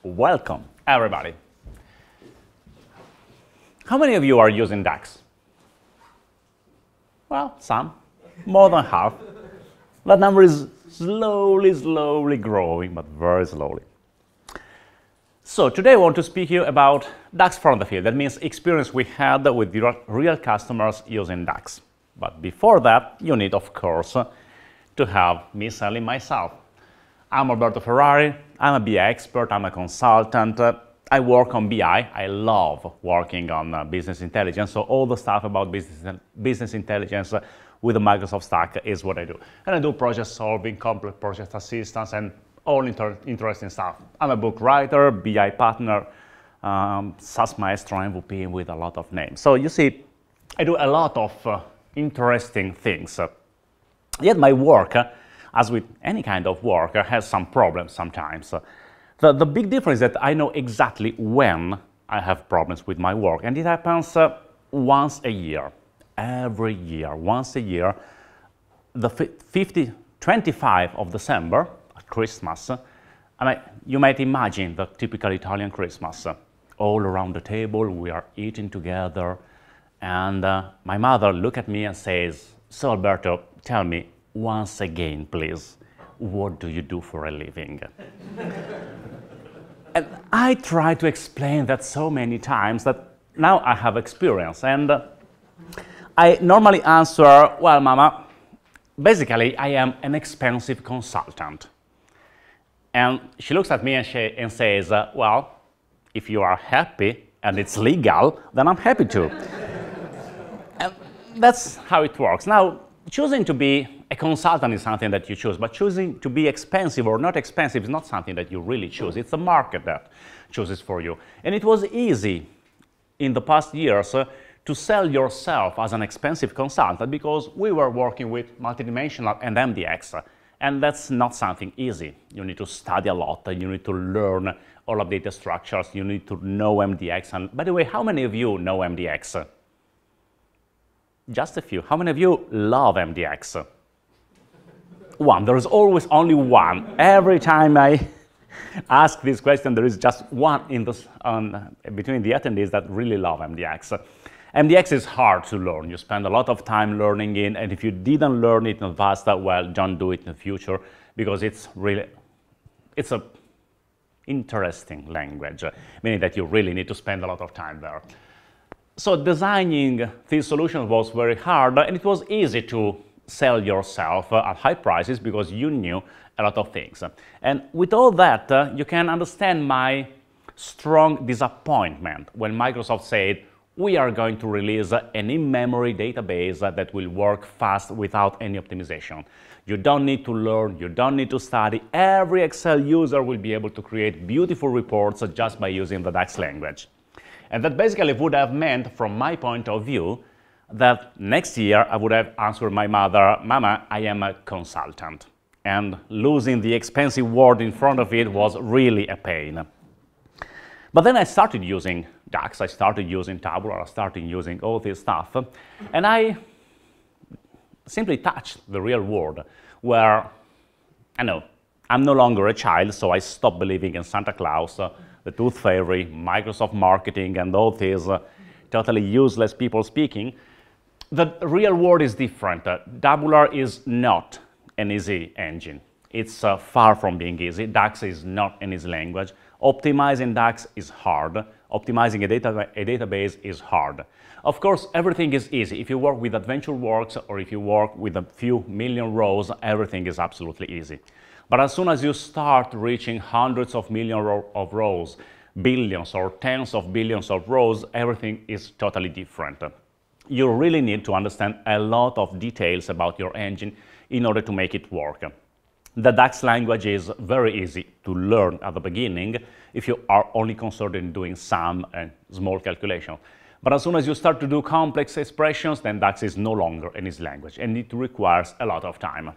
Welcome, everybody. How many of you are using DAX? Well, some, more than half. That number is slowly growing, but very slowly. So today I want to speak to you about DAX from the field. That means experience we had with real customers using DAX. But before that, you need, of course, to have me selling myself. I'm Alberto Ferrari. I'm a BI expert. I'm a consultant. I work on BI. I love working on business intelligence. So all the stuff about business intelligence with the Microsoft stack is what I do. And I do project solving, complex project assistance, and all interesting stuff. I'm a book writer, BI partner, SaaS Maestro, MVP with a lot of names. So you see, I do a lot of interesting things. Yet my work, as with any kind of work, has some problems sometimes. The big difference is that I know exactly when I have problems with my work, and it happens once a year. Every year, once a year, the 25th of December, at Christmas, you might imagine the typical Italian Christmas. All around the table, we are eating together, and my mother looks at me and says, "So Alberto, tell me, once again, please, what do you do for a living?" And I try to explain that so many times that now I have experience. And I normally answer, "Well, Mama, basically I am an expensive consultant." And she looks at me and says, "Well, if you are happy and it's legal, then I'm happy to." And that's how it works. Now, choosing to be a consultant is something that you choose, but choosing to be expensive or not expensive is not something that you really choose. It's the market that chooses for you. And it was easy in the past years to sell yourself as an expensive consultant because we were working with multidimensional and MDX, and that's not something easy. You need to study a lot, you need to learn all of data structures, you need to know MDX. And by the way, how many of you know MDX? Just a few. How many of you love MDX? One. There is always only one. Every time I ask this question, there is just one between the attendees that really love MDX. MDX is hard to learn. You spend a lot of time learning it, and if you didn't learn it in the past, well, don't do it in the future because it's an interesting language, meaning that you really need to spend a lot of time there. So designing this solution was very hard, and it was easy to sell yourself at high prices because you knew a lot of things. And with all that, you can understand my strong disappointment when Microsoft said, "We are going to release an in-memory database that will work fast without any optimization. You don't need to learn, you don't need to study. Every Excel user will be able to create beautiful reports just by using the DAX language." And that basically would have meant, from my point of view, that next year I would have answered my mother, "Mama, I am a consultant." And losing the expensive word in front of it was really a pain. But then I started using DAX, I started using Tabular, I started using all this stuff, and I simply touched the real world where, I'm no longer a child, so I stopped believing in Santa Claus, the Tooth Fairy, Microsoft marketing, and all these totally useless people speaking. The real world is different. Tabular is not an easy engine. It's far from being easy. DAX is not an easy language. Optimizing DAX is hard. Optimizing a database is hard. Of course, everything is easy. If you work with AdventureWorks or if you work with a few million rows, everything is absolutely easy. But as soon as you start reaching hundreds of millions of rows, billions or tens of billions of rows, everything is totally different. You really need to understand a lot of details about your engine in order to make it work. The DAX language is very easy to learn at the beginning if you are only concerned in doing some and small calculation. But as soon as you start to do complex expressions, then DAX is no longer an easy language, and it requires a lot of time.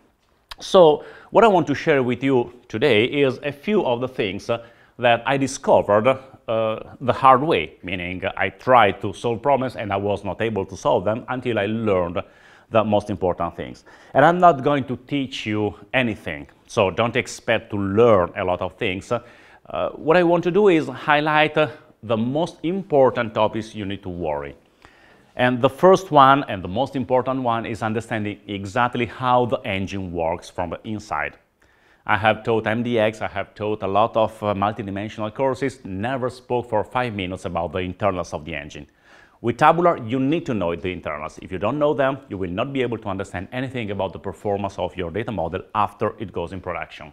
So what I want to share with you today is a few of the things that I discovered the hard way, meaning I tried to solve problems and I was not able to solve them until I learned the most important things. And I'm not going to teach you anything, so don't expect to learn a lot of things. What I want to do is highlight the most important topics you need to worry. And the first one, and the most important one, is understanding exactly how the engine works from the inside. I have taught MDX, I have taught a lot of multidimensional courses, never spoke for 5 minutes about the internals of the engine. With Tabular, you need to know the internals. If you don't know them, you will not be able to understand anything about the performance of your data model after it goes in production.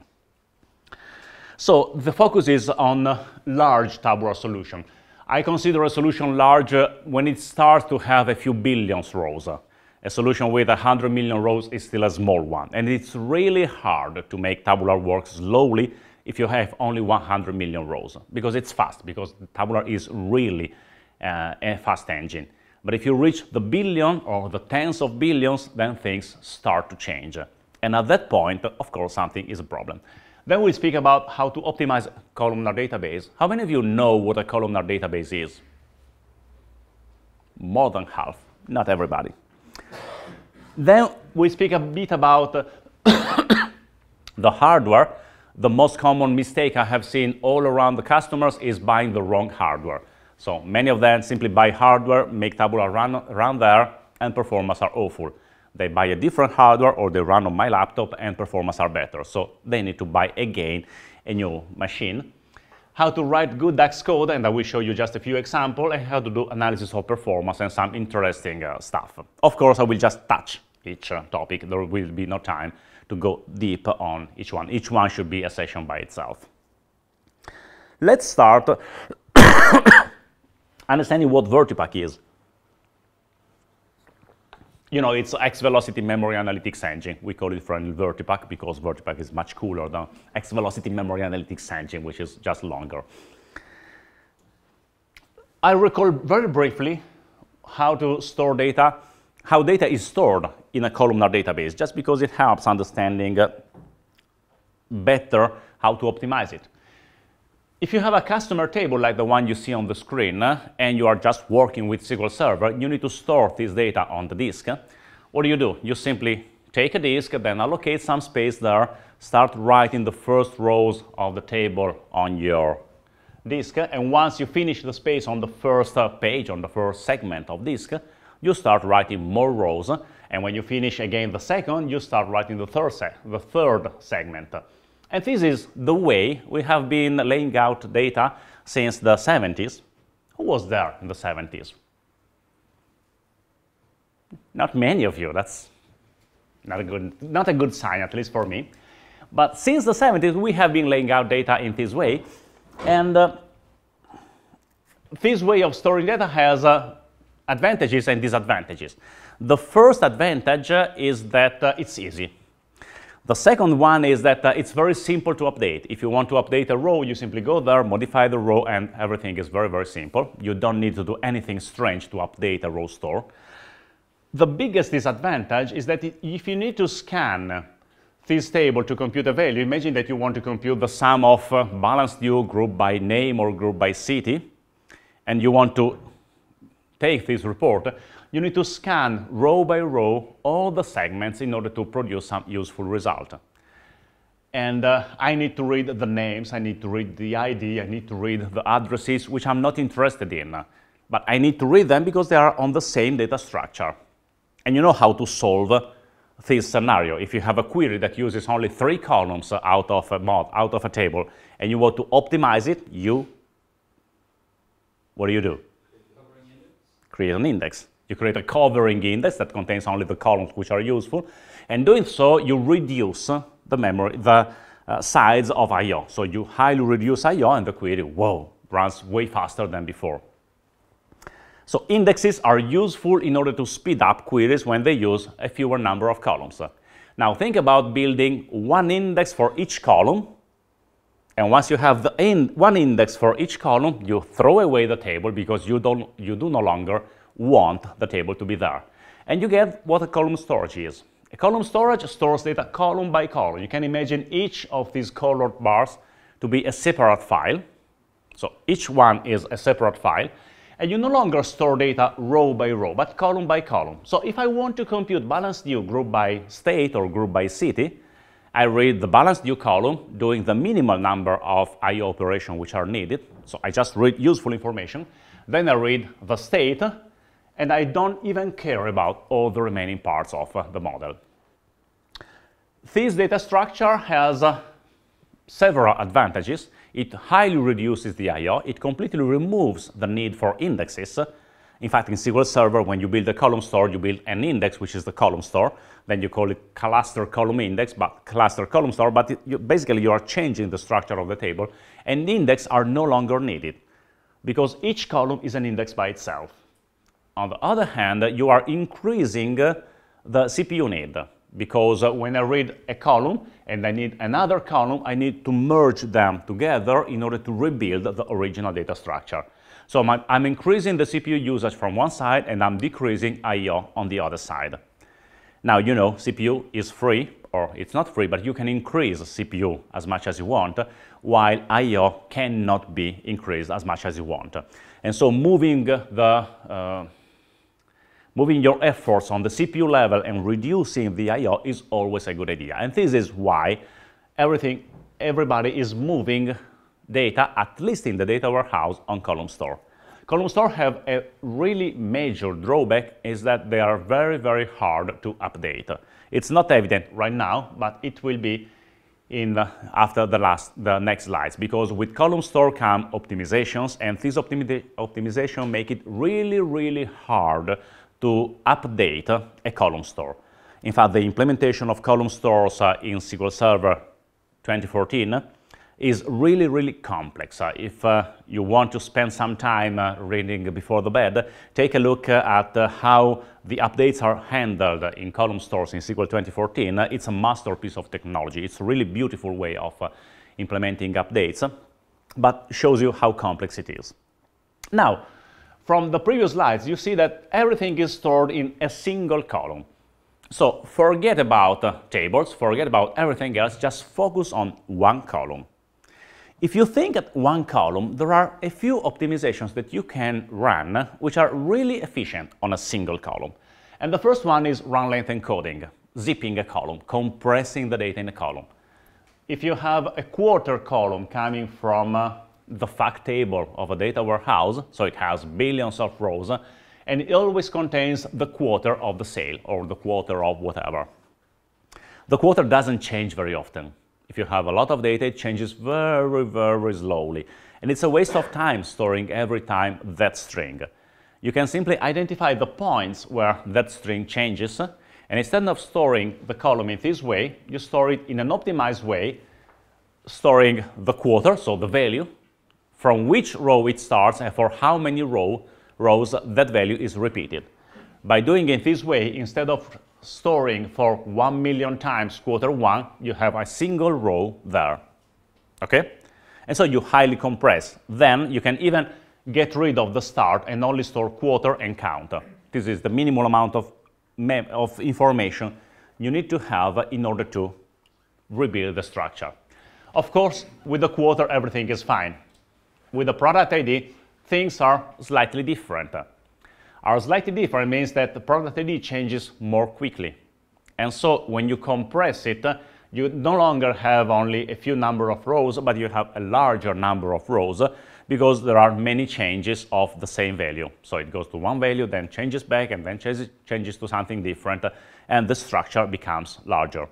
So the focus is on large tabular solution. I consider a solution large when it starts to have a few billions rows. A solution with 100 million rows is still a small one. And it's really hard to make Tabular work slowly if you have only 100 million rows, because it's fast, because Tabular is really a fast engine. But if you reach the billion or the tens of billions, then things start to change. And at that point, of course, something is a problem. Then we'll speak about how to optimize columnar database. How many of you know what a columnar database is? More than half, not everybody. Then we speak a bit about the hardware. The most common mistake I have seen all around the customers is buying the wrong hardware. So many of them simply buy hardware, make Tabular run there, and performance are awful. They buy a different hardware or they run on my laptop and performance are better. So they need to buy again a new machine. How to write good DAX code, and I will show you just a few examples, and how to do analysis of performance and some interesting stuff. Of course, I will just touch each topic. There will be no time to go deep on each one. Each one should be a session by itself. Let's start understanding what VertiPack is. You know, it's X-velocity memory analytics engine. We call it friendly VertiPack because VertiPack is much cooler than X-velocity memory analytics engine, which is just longer. I recall very briefly how to store data, how data is stored in a columnar database, just because it helps understanding better how to optimize it. If you have a customer table like the one you see on the screen, and you are just working with SQL Server, you need to store this data on the disk. What do? You simply take a disk, then allocate some space there, start writing the first rows of the table on your disk, and once you finish the space on the first page, on the first segment of disk, you start writing more rows, and when you finish again the second, you start writing the third segment. And this is the way we have been laying out data since the 70s. Who was there in the 70s? Not many of you. That's not a good sign, at least for me. But since the 70s, we have been laying out data in this way. And this way of storing data has advantages and disadvantages. The first advantage is that it's easy. The second one is that it's very simple to update. If you want to update a row, you simply go there, modify the row, and everything is very, very simple. You don't need to do anything strange to update a row store. The biggest disadvantage is that if you need to scan this table to compute a value, imagine that you want to compute the sum of balanced due group by name or group by city, and you want to take this report, you need to scan row by row all the segments in order to produce some useful result. And I need to read the names, I need to read the ID, I need to read the addresses, which I'm not interested in. But I need to read them because they are on the same data structure. And you know how to solve this scenario. If you have a query that uses only 3 columns out of a table, and you want to optimize it, what do? Create an index. You create a covering index that contains only the columns which are useful, and doing so, you reduce the size of I/O. So you highly reduce I/O, and the query, runs way faster than before. So indexes are useful in order to speed up queries when they use a fewer number of columns. Now think about building one index for each column, and once you have one index for each column, you throw away the table because you do no longer want the table to be there. And you get what a column storage is. A column storage stores data column by column. You can imagine each of these colored bars to be a separate file. So each one is a separate file. And you no longer store data row by row, but column by column. So if I want to compute balanced due group by state or group by city, I read the balanced new column, doing the minimal number of I/O operations which are needed. So I just read useful information. Then I read the state, and I don't even care about all the remaining parts of the model. This data structure has several advantages. It highly reduces the I/O. It completely removes the need for indexes. In fact, in SQL Server, when you build a column store, you build an index, which is the column store. Then you call it cluster column index, but cluster column store. But basically, you are changing the structure of the table, and index are no longer needed because each column is an index by itself. On the other hand, you are increasing the CPU need because when I read a column and I need another column, I need to merge them together in order to rebuild the original data structure. So I'm increasing the CPU usage from one side and I'm decreasing I/O on the other side. Now, you know, CPU is free, or it's not free, but you can increase CPU as much as you want, while I/O cannot be increased as much as you want. And so moving your efforts on the CPU level and reducing the I/O is always a good idea. And this is why everybody is moving data, at least in the data warehouse, on column store. Column store have a really major drawback, is that they are very, very hard to update. It's not evident right now, but it will be after the next slides, because with column store come optimizations, and these optimization make it really, really hard to update a column store. In fact, the implementation of column stores in SQL Server 2014 is really, really complex. If you want to spend some time reading before the bed, take a look at how the updates are handled in column stores in SQL 2014. It's a masterpiece of technology. It's a really beautiful way of implementing updates, but shows you how complex it is. Now, from the previous slides, you see that everything is stored in a single column. So forget about tables, forget about everything else, just focus on one column. If you think at one column, there are a few optimizations that you can run which are really efficient on a single column. And the first one is run length encoding, zipping a column, compressing the data in a column. If you have a quarter column coming from the fact table of a data warehouse, so it has billions of rows, and it always contains the quarter of the sale or the quarter of whatever. The quarter doesn't change very often. If you have a lot of data, it changes very, very slowly. And it's a waste of time storing every time that string. You can simply identify the points where that string changes, and instead of storing the column in this way, you store it in an optimized way, storing the quarter, so the value, from which row it starts and for how many rows that value is repeated. By doing it this way, instead of storing for 1 million times quarter one, you have a single row there. Okay? And so you highly compress. Then you can even get rid of the start and only store quarter and count. This is the minimal amount of information you need to have in order to rebuild the structure. Of course, with the quarter, everything is fine. With the product ID, things are slightly different. Slightly different means that the product ID changes more quickly. And so when you compress it, you no longer have only a few number of rows, but you have a larger number of rows because there are many changes of the same value. So it goes to one value, then changes back, and then changes to something different, and the structure becomes larger.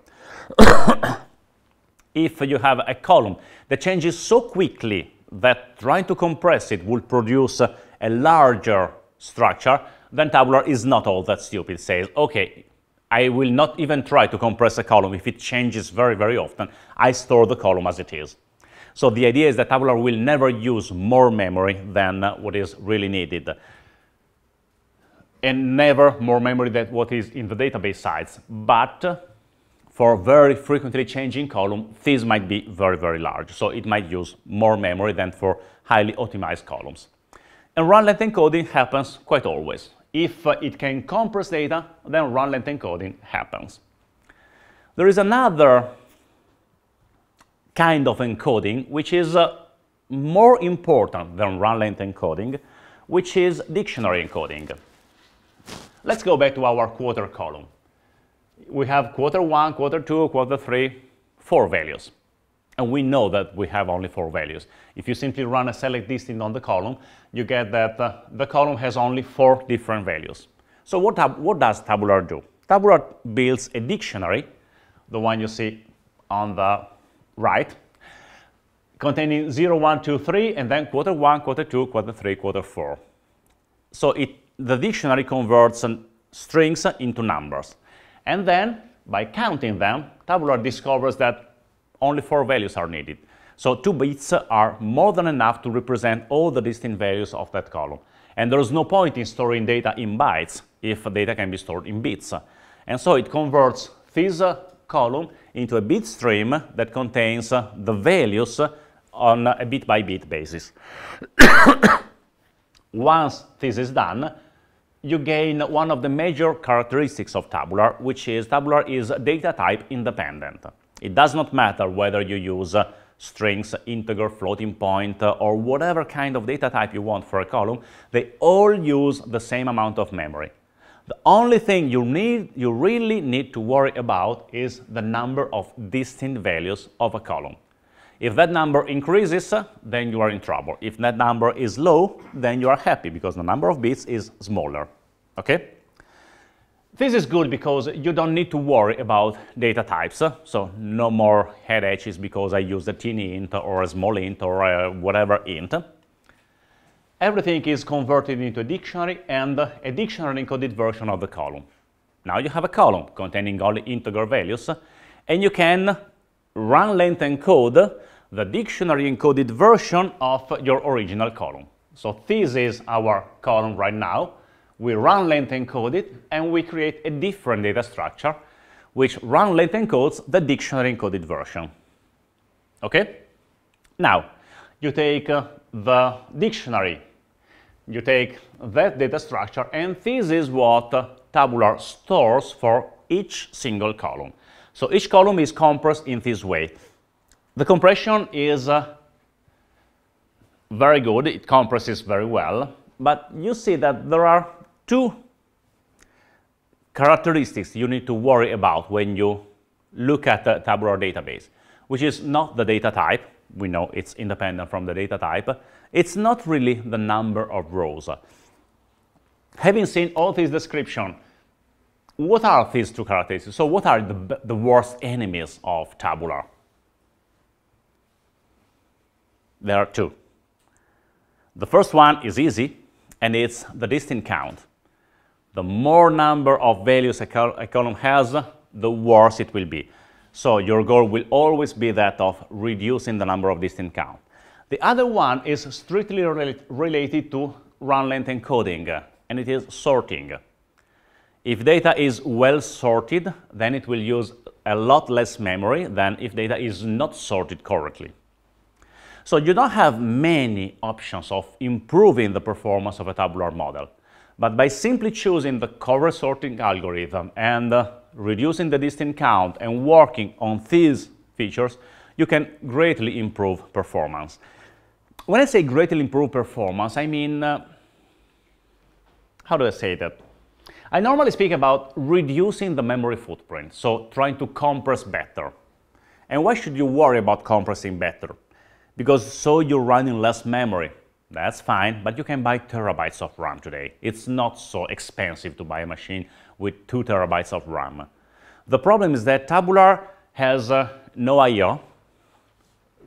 If you have a column that changes so quickly that trying to compress it will produce a larger structure, then Tabular is not all that stupid. It says, okay, I will not even try to compress a column if it changes very, very often. I store the column as it is. So the idea is that Tabular will never use more memory than what is really needed, and never more memory than what is in the database size. But for very frequently changing column, this might be very, very large. So it might use more memory than for highly optimized columns. And run length encoding happens quite always. If it can compress data, then run length encoding happens. There is another kind of encoding which is more important than run length encoding, which is dictionary encoding. Let's go back to our quarter column. We have quarter one, quarter two, quarter three, 4 values. And we know that we have only 4 values. If you simply run a select distinct on the column, you get that the column has only 4 different values. So what does Tabular do? Tabular builds a dictionary, the one you see on the right, containing 0, 1, 2, 3, and then quarter 1, quarter 2, quarter 3, quarter 4. So the dictionary converts strings into numbers. And then, by counting them, Tabular discovers that only 4 values are needed. So 2 bits are more than enough to represent all the distinct values of that column. And there is no point in storing data in bytes if data can be stored in bits. And so it converts this column into a bit stream that contains the values on a bit-by-bit basis. Once this is done, you gain one of the major characteristics of Tabular, which is Tabular is data type independent. It does not matter whether you use strings, integer, floating point, or whatever kind of data type you want for a column. They all use the same amount of memory. The only thing you really need to worry about is the number of distinct values of a column. If that number increases, then you are in trouble. If that number is low, then you are happy because the number of bits is smaller. Okay? This is good because you don't need to worry about data types, so no more headaches because I use a teeny int or a small int or a whatever int. Everything is converted into a dictionary and a dictionary encoded version of the column. Now you have a column containing only integer values, and you can run length encode the dictionary encoded version of your original column. So this is our column right now. We run length encode it, and we create a different data structure, which run length encodes the dictionary encoded version. Okay? Now, you take the dictionary, you take that data structure, and this is what Tabular stores for each single column. So each column is compressed in this way. The compression is very good, it compresses very well, but you see that there are 2 characteristics you need to worry about when you look at the Tabular database, which is not the data type. We know it's independent from the data type. It's not really the number of rows. Having seen all this description, what are these 2 characteristics? So what are the worst enemies of Tabular? There are 2. The first one is easy, and it's the distinct count. The more number of values a column has, the worse it will be. So your goal will always be that of reducing the number of distinct count. The other one is strictly related to run length encoding, and it is sorting. If data is well sorted, then it will use a lot less memory than if data is not sorted correctly. So you don't have many options of improving the performance of a tabular model. But by simply choosing the correct sorting algorithm and reducing the distinct count and working on these features, you can greatly improve performance. When I say greatly improve performance, I mean, how do I say that? I normally speak about reducing the memory footprint, so trying to compress better. And why should you worry about compressing better? Because so you're running less memory. That's fine, but you can buy terabytes of RAM today. It's not so expensive to buy a machine with 2 terabytes of RAM. The problem is that Tabular has no I/O.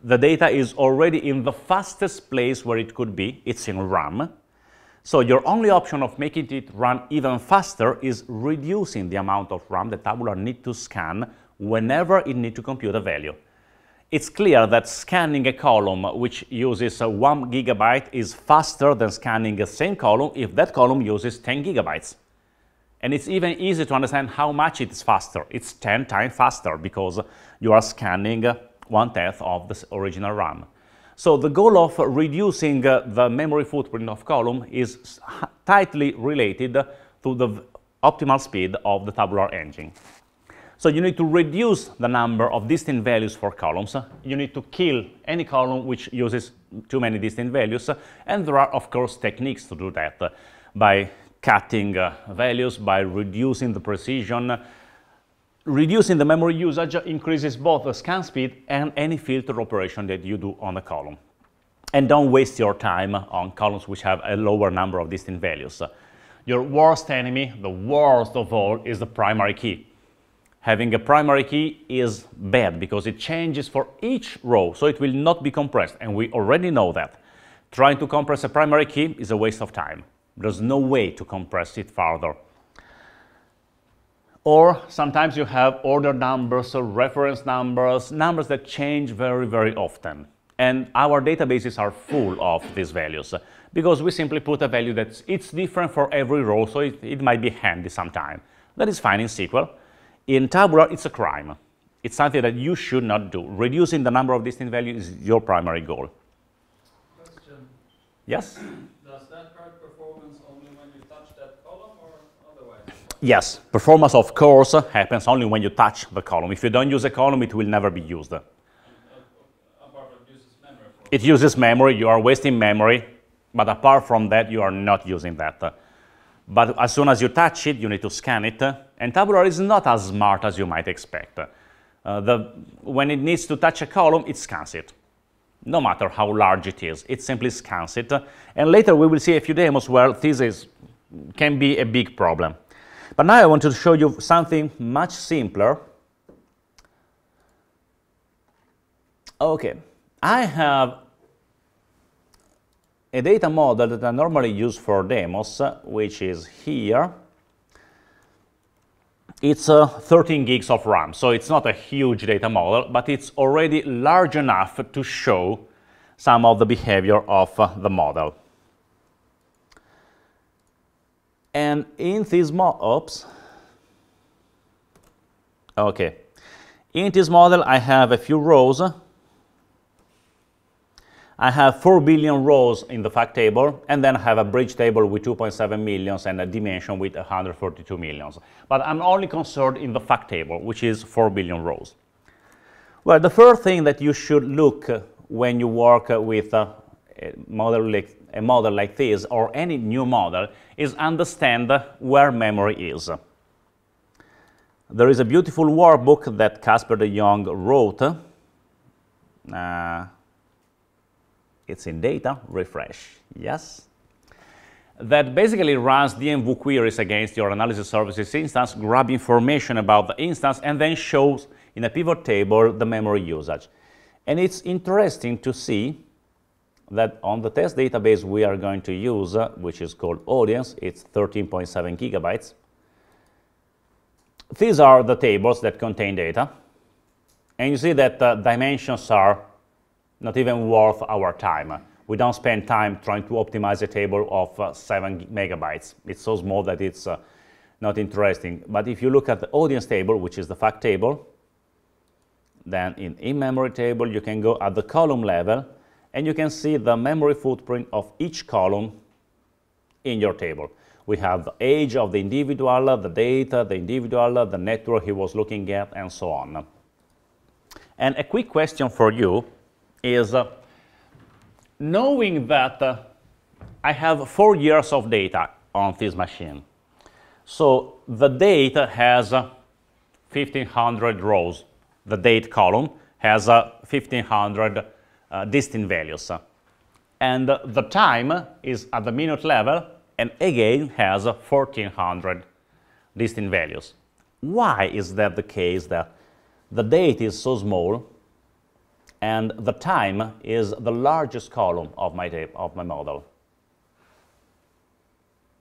The data is already in the fastest place where it could be. It's in RAM. So your only option of making it run even faster is reducing the amount of RAM that Tabular needs to scan whenever it needs to compute a value. It's clear that scanning a column which uses 1 gigabyte is faster than scanning the same column if that column uses 10 gigabytes. And it's even easy to understand how much it is faster. It's 10 times faster because you are scanning 1/10 of the original RAM. So the goal of reducing the memory footprint of column is tightly related to the optimal speed of the tabular engine. So you need to reduce the number of distinct values for columns. You need to kill any column which uses too many distinct values. And there are, of course, techniques to do that by cutting values, by reducing the precision. reducing the memory usage increases both the scan speed and any filter operation that you do on a column. And don't waste your time on columns which have a lower number of distinct values. Your worst enemy, the worst of all, is the primary key. Having a primary key is bad because it changes for each row, so it will not be compressed, and we already know that. Trying to compress a primary key is a waste of time. There's no way to compress it further. Or sometimes you have order numbers or reference numbers, numbers that change very, very often. And our databases are full of these values because we simply put a value that's different for every row, so it might be handy sometime. That is fine in SQL. In Tabular, it's a crime. It's something that you should not do. Reducing the number of distinct values is your primary goal. Question. Yes? Does that hurt performance only when you touch that column or otherwise? Yes, performance of course happens only when you touch the column. If you don't use a column, it will never be used. It uses memory, you are wasting memory, but apart from that, you are not using that. But as soon as you touch it, you need to scan it, and Tabular is not as smart as you might expect. When it needs to touch a column, it scans it. No matter how large it simply scans it, and later we will see a few demos where this can be a big problem. But now I want to show you something much simpler. Okay. I have a data model that I normally use for demos, which is here. It's 13 gigs of RAM, so it's not a huge data model, but it's already large enough to show some of the behavior of the model. And in this in this model, I have a few rows. I have 4 billion rows in the fact table, and then I have a bridge table with 2.7 million and a dimension with 142 millions. But I'm only concerned in the fact table, which is 4 billion rows. Well, the first thing that you should look when you work with a model like this, or any new model, is understand where memory is. There is a beautiful workbook that Casper de Jong wrote. It's in data, refresh, yes. That basically runs DMV queries against your analysis services instance, grab information about the instance, and then shows in a pivot table the memory usage. And it's interesting to see that on the test database we are going to use, which is called audience, it's 13.7 gigabytes. These are the tables that contain data. And you see that dimensions are not even worth our time. We don't spend time trying to optimize a table of 7 megabytes. It's so small that it's not interesting. But if you look at the audience table, which is the fact table, then in memory table, you can go at the column level, and you can see the memory footprint of each column in your table. We have the age of the individual, the data, the individual, the network he was looking at, and so on. And a quick question for you is, knowing that I have 4 years of data on this machine, so the date has 1,500 rows. The date column has 1,500 distinct values. And the time is at the minute level, and again has 1,400 distinct values. Why is that the case, that the date is so small and the time is the largest column of my model?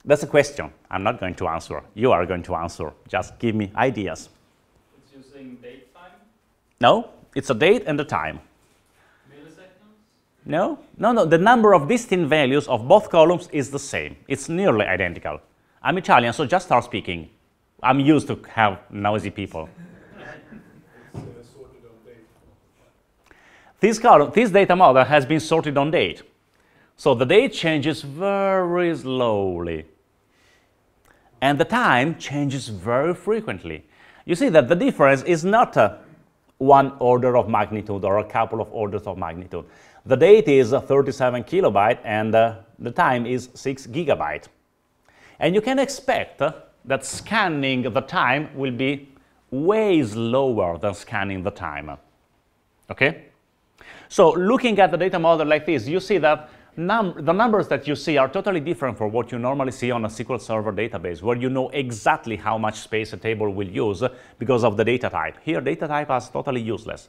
That's a question I'm not going to answer. You are going to answer. Just give me ideas. It's using date time? No, it's a date and a time. Milliseconds? No, no, no. The number of distinct values of both columns is the same. It's nearly identical. I'm Italian, so just start speaking. I'm used to have noisy people. Sorted on date. This data model has been sorted on date. So the date changes very slowly. And the time changes very frequently. You see that the difference is not one order of magnitude or a couple of orders of magnitude. The date is 37 kilobyte and the time is 6 gigabyte. And you can expect that scanning the time will be way slower than scanning the time. Okay? So looking at the data model like this, you see that the numbers that you see are totally different from what you normally see on a SQL Server database, where you know exactly how much space a table will use because of the data type. Here, data type is totally useless.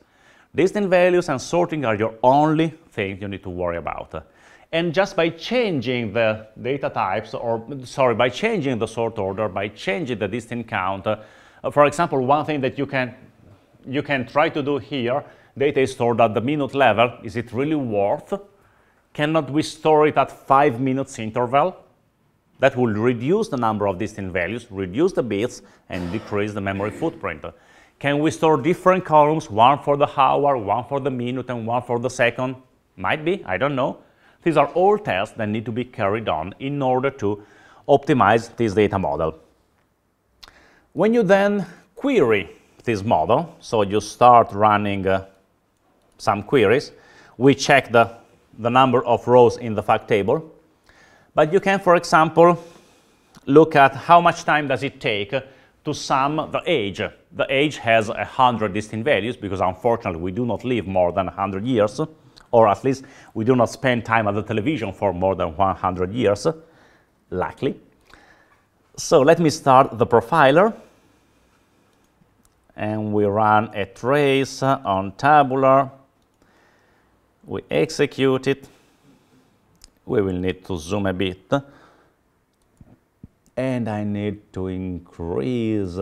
Distinct values and sorting are your only thing you need to worry about. And just by changing the data types, by changing the sort order, by changing the distinct count, for example, one thing that you can try to do here, data is stored at the minute level. Is it really worth? Cannot we store it at 5 minutes interval? That will reduce the number of distinct values, reduce the bits, and decrease the memory footprint. Can we store different columns, one for the hour, one for the minute, and one for the second? Might be, I don't know. These are all tests that need to be carried on in order to optimize this data model. When you then query this model, so you start running some queries, we check the number of rows in the fact table, but you can, for example, look at how much time does it take to sum the age. The age has 100 distinct values because unfortunately we do not live more than 100 years, or at least we do not spend time at the television for more than 100 years, luckily. So let me start the profiler, and we run a trace on Tabular. We execute it. We will need to zoom a bit. And I need to increase,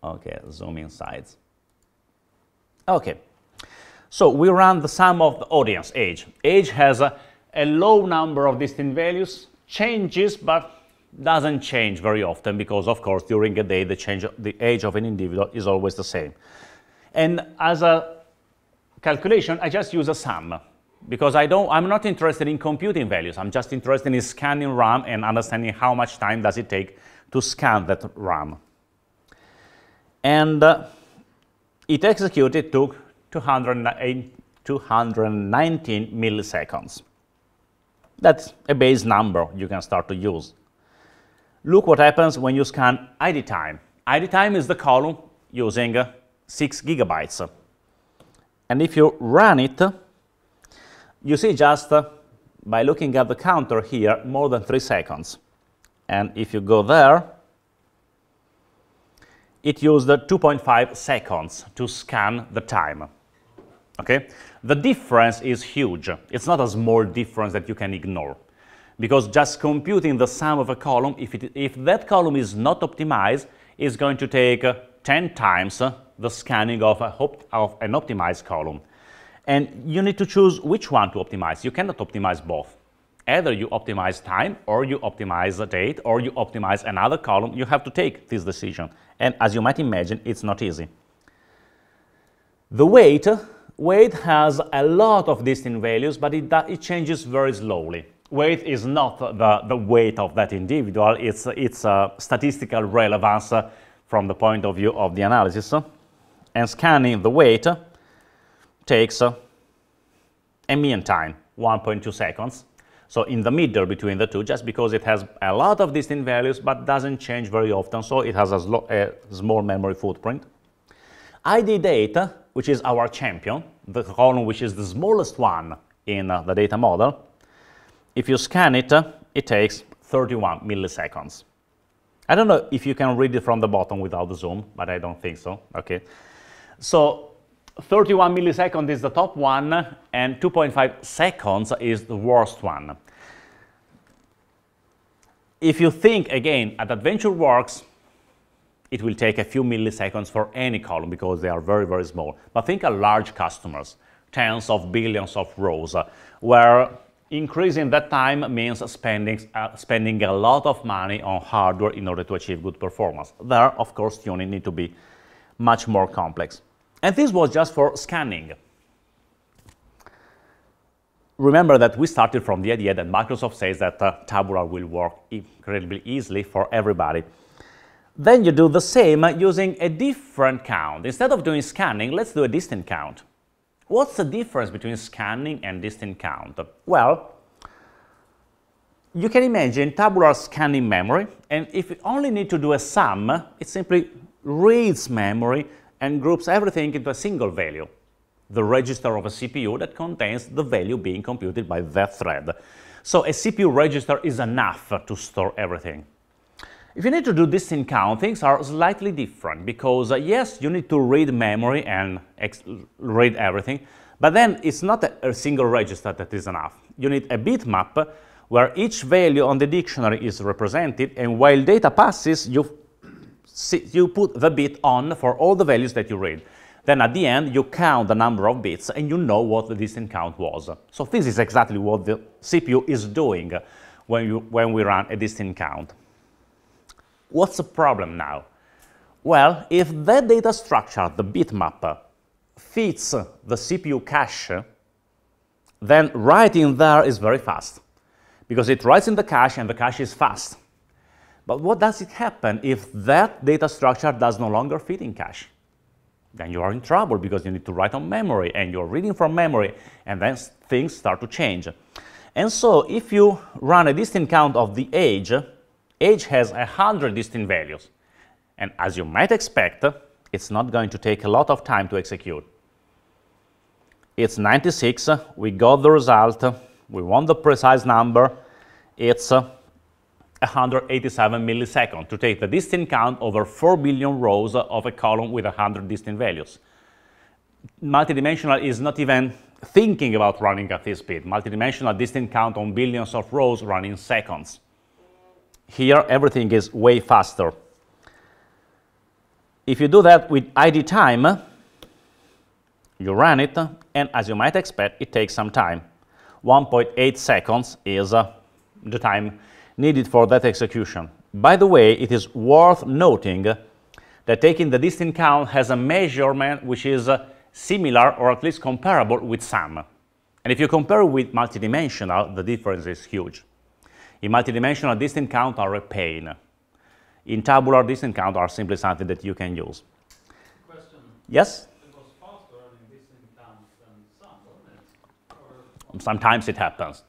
okay, zoom in sides. Okay, so we run the sum of the audience, age. Age has a low number of distinct values, changes, but doesn't change very often because, of course, during a day, the age of an individual is always the same. And as a calculation, I just use a sum because I'm not interested in computing values. I'm just interested in scanning RAM and understanding how much time does it take to scan that RAM. And it executed took 219 milliseconds. That's a base number you can start to use. Look what happens when you scan ID time. ID time is the column using 6 gigabytes. And if you run it, you see just by looking at the counter here, more than 3 seconds. And if you go there, it used 2.5 seconds to scan the time. Okay? The difference is huge. It's not a small difference that you can ignore. Because just computing the sum of a column, if that column is not optimized, is going to take 10 times the scanning of an optimized column. And you need to choose which one to optimize. You cannot optimize both. Either you optimize time, or you optimize the date, or you optimize another column. You have to take this decision. And as you might imagine, it's not easy. The weight has a lot of distinct values, but it changes very slowly. Weight is not the weight of that individual. It's a statistical relevance from the point of view of the analysis. And scanning the weight takes a mean time, 1.2 seconds. So in the middle between the two, just because it has a lot of distinct values but doesn't change very often, so it has a small memory footprint. ID data, which is our champion, the column which is the smallest one in the data model, if you scan it, it takes 31 milliseconds. I don't know if you can read it from the bottom without the zoom, but I don't think so. Okay. So 31 milliseconds is the top one, and 2.5 seconds is the worst one. If you think, again, at AdventureWorks, it will take a few milliseconds for any column because they are very, very small. But think of large customers, tens of billions of rows, where increasing that time means spending a lot of money on hardware in order to achieve good performance. There, of course, tuning need to be much more complex. And this was just for scanning. Remember that we started from the idea that Microsoft says that Tabular will work incredibly easily for everybody. Then you do the same using a different count. Instead of doing scanning, let's do a distant count. What's the difference between scanning and distant count? Well, you can imagine Tabular scanning memory, and if you only need to do a sum, it's simply reads memory and groups everything into a single value, the register of a CPU that contains the value being computed by that thread. So a CPU register is enough to store everything. If you need to do distinct count, things are slightly different because yes, you need to read memory and read everything, but then it's not a single register that is enough. You need a bitmap where each value on the dictionary is represented, and while data passes, you put the bit on for all the values that you read. Then at the end, you count the number of bits and you know what the distant count was. So this is exactly what the CPU is doing when we run a distant count. What's the problem now? Well, if that data structure, the bitmap, fits the CPU cache, then writing there is very fast, because it writes in the cache and the cache is fast. But what does it happen if that data structure does no longer fit in cache? Then you are in trouble because you need to write on memory and you're reading from memory, and then things start to change. And so if you run a distant count of the age has 100 distinct values. And as you might expect, it's not going to take a lot of time to execute. It's 96, we got the result, we want the precise number, it's 187 milliseconds to take the distant count over 4 billion rows of a column with 100 distinct values. Multidimensional is not even thinking about running at this speed. Multidimensional distant count on billions of rows run in seconds. Here, everything is way faster. If you do that with ID time, you run it, and as you might expect, it takes some time. 1.8 seconds is the time needed for that execution. By the way, it is worth noting that taking the distant count has a measurement which is similar or at least comparable with sum. And if you compare with multidimensional, the difference is huge. In multidimensional, distant count are a pain. In tabular, distant count are simply something that you can use. Question. Yes? It was faster running distant count than sum, wasn't it? Sometimes it happens.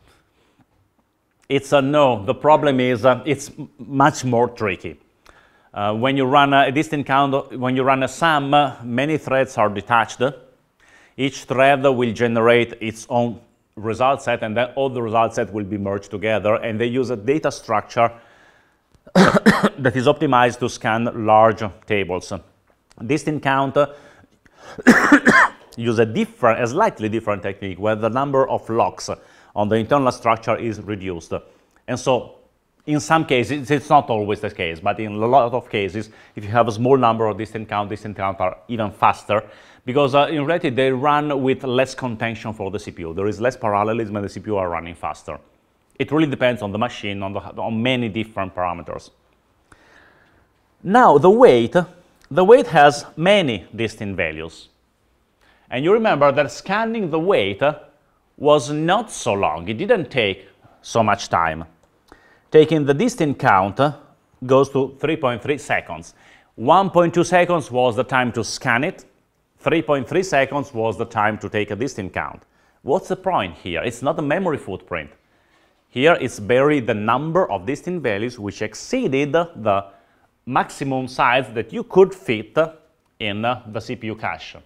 It's a no. The problem is it's much more tricky. When you run a distant count, when you run a sum, many threads are detached. Each thread will generate its own result set, and then all the result set will be merged together, and they use a data structure that is optimized to scan large tables. Distant count use a slightly different technique where the number of locks on the internal structure is reduced. And so in some cases, it's not always the case, but in a lot of cases, if you have a small number of distant counts are even faster, because in reality they run with less contention for the CPU. There is less parallelism and the CPU are running faster. It really depends on the machine, on many different parameters. Now the weight has many distinct values. And you remember that scanning the weight was not so long. It didn't take so much time. Taking the distant count goes to 3.3 seconds. 1.2 seconds was the time to scan it. 3.3 seconds was the time to take a distant count. What's the point here? It's not a memory footprint. Here it's barely the number of distinct values which exceeded the maximum size that you could fit in the CPU cache.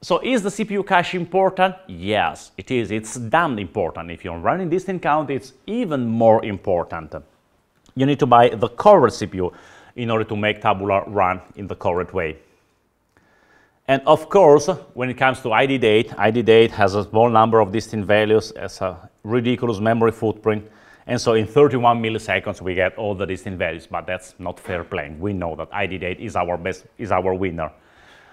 So is the CPU cache important? Yes, it is. It's damn important. If you're running distant count, it's even more important. You need to buy the correct CPU in order to make Tabular run in the correct way. And of course, when it comes to ID date has a small number of distinct values, as a ridiculous memory footprint, and so in 31 milliseconds we get all the distinct values, but that's not fair playing. We know that ID date is our winner.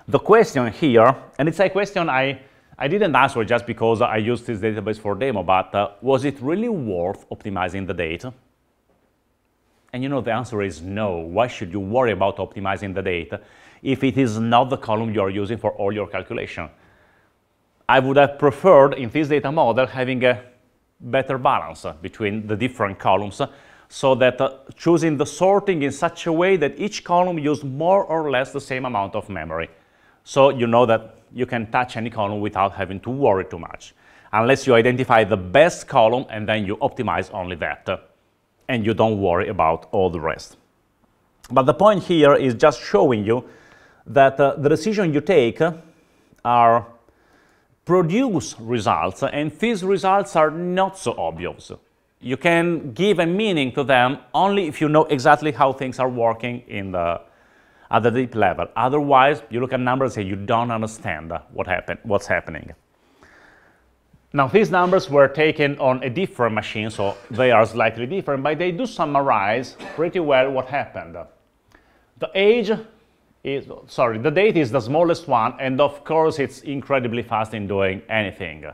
The question here, and it's a question I didn't answer just because I used this database for demo, but was it really worth optimizing the data? And you know the answer is no. Why should you worry about optimizing the data if it is not the column you are using for all your calculation? I would have preferred in this data model having a better balance between the different columns, so that choosing the sorting in such a way that each column used more or less the same amount of memory. So you know that you can touch any column without having to worry too much, unless you identify the best column and then you optimize only that, and you don't worry about all the rest. But the point here is just showing you that the decision you take are produce results, and these results are not so obvious. You can give a meaning to them only if you know exactly how things are working at the deep level. Otherwise, you look at numbers and you don't understand what's happening. Now, these numbers were taken on a different machine, so they are slightly different, but they do summarize pretty well what happened. The date is the smallest one, and of course it's incredibly fast in doing anything.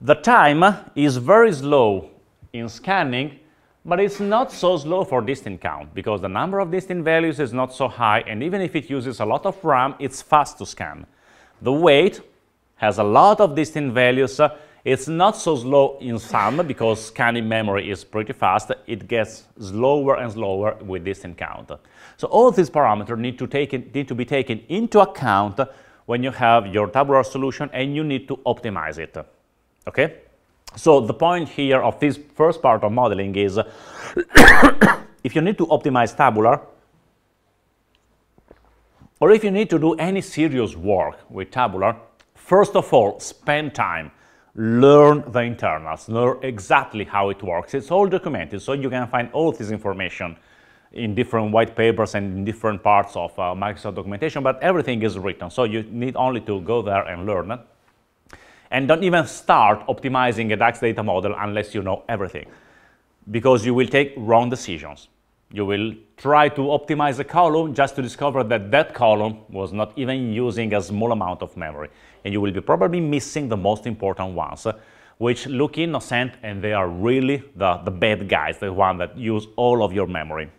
The time is very slow in scanning, but it's not so slow for distinct count, because the number of distinct values is not so high, and even if it uses a lot of RAM, it's fast to scan. The wait has a lot of distinct values. It's not so slow in sum, because scanning memory is pretty fast. It gets slower and slower with distinct count. So all these parameters need to be taken into account when you have your tabular solution, and you need to optimize it. Okay? So the point here of this first part of modeling is if you need to optimize tabular, or if you need to do any serious work with tabular, first of all, spend time. Learn the internals, learn exactly how it works. It's all documented, so you can find all this information in different white papers and in different parts of Microsoft documentation, but everything is written, so you need only to go there and learn it. And don't even start optimizing a DAX data model unless you know everything, because you will take wrong decisions. You will try to optimize a column just to discover that that column was not even using a small amount of memory, and you will be probably missing the most important ones, which look innocent, and they are really the bad guys, the ones that use all of your memory.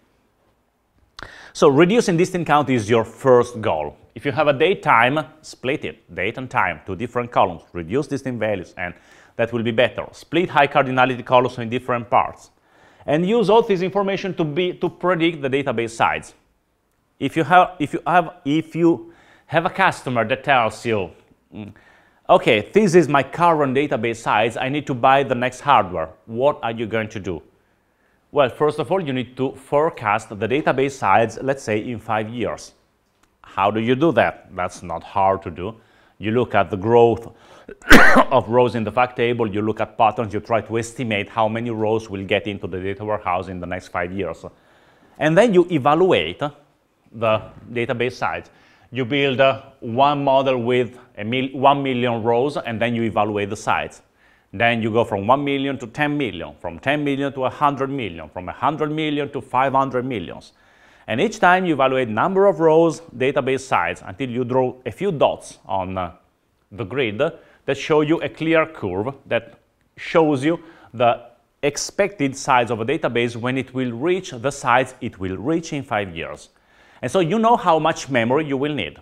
So reducing distinct count is your first goal. If you have a date time, split it, date and time, to different columns, reduce distinct values, and that will be better. Split high cardinality columns in different parts, and use all this information to predict the database size. If you have a customer that tells you, okay, this is my current database size, I need to buy the next hardware, what are you going to do? Well, first of all, you need to forecast the database size, let's say, in 5 years. How do you do that? That's not hard to do. You look at the growth of rows in the fact table, you look at patterns, you try to estimate how many rows will get into the data warehouse in the next 5 years. And then you evaluate the database size. You build one model with 1 million rows, and then you evaluate the size. Then you go from 1 million to 10 million, from 10 million to 100 million, from 100 million to 500 millions. And each time you evaluate number of rows, database size, until you draw a few dots on the grid that show you a clear curve that shows you the expected size of a database when it will reach the size it will reach in 5 years. And so you know how much memory you will need.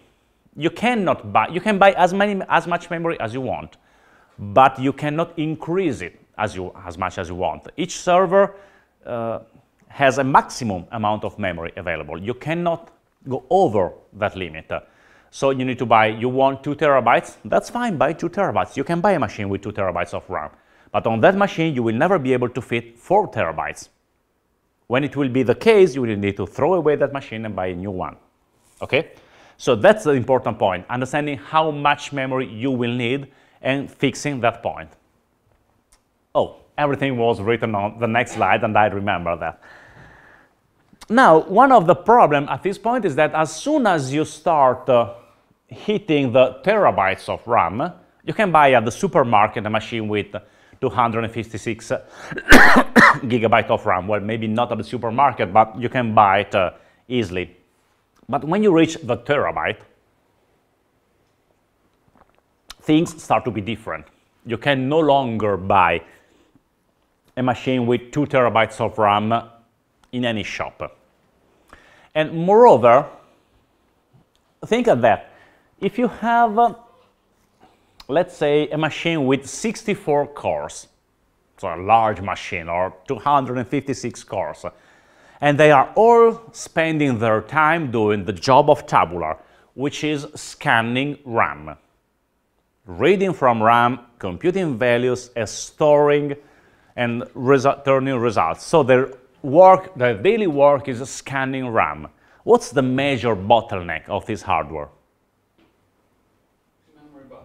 You can buy as much memory as you want, but you cannot increase it as much as you want. Each server has a maximum amount of memory available. You cannot go over that limit. So you need to buy, you want 2 terabytes, that's fine, buy 2 terabytes. You can buy a machine with 2 terabytes of RAM. But on that machine, you will never be able to fit 4 terabytes. When it will be the case, you will need to throw away that machine and buy a new one. Okay? So that's the important point, understanding how much memory you will need and fixing that point. Oh, everything was written on the next slide, and I remember that. Now, one of the problems at this point is that as soon as you start hitting the terabytes of RAM, you can buy at the supermarket a machine with 256 gigabytes of RAM. Well, maybe not at the supermarket, but you can buy it easily. But when you reach the terabyte, things start to be different. You can no longer buy a machine with 2 terabytes of RAM in any shop. And moreover, think of that. If you have, let's say, a machine with 64 cores, so a large machine, or 256 cores, and they are all spending their time doing the job of Tabular, which is scanning RAM, reading from RAM, computing values, storing, and returning results. So their daily work is scanning RAM. What's the major bottleneck of this hardware? Memory bus.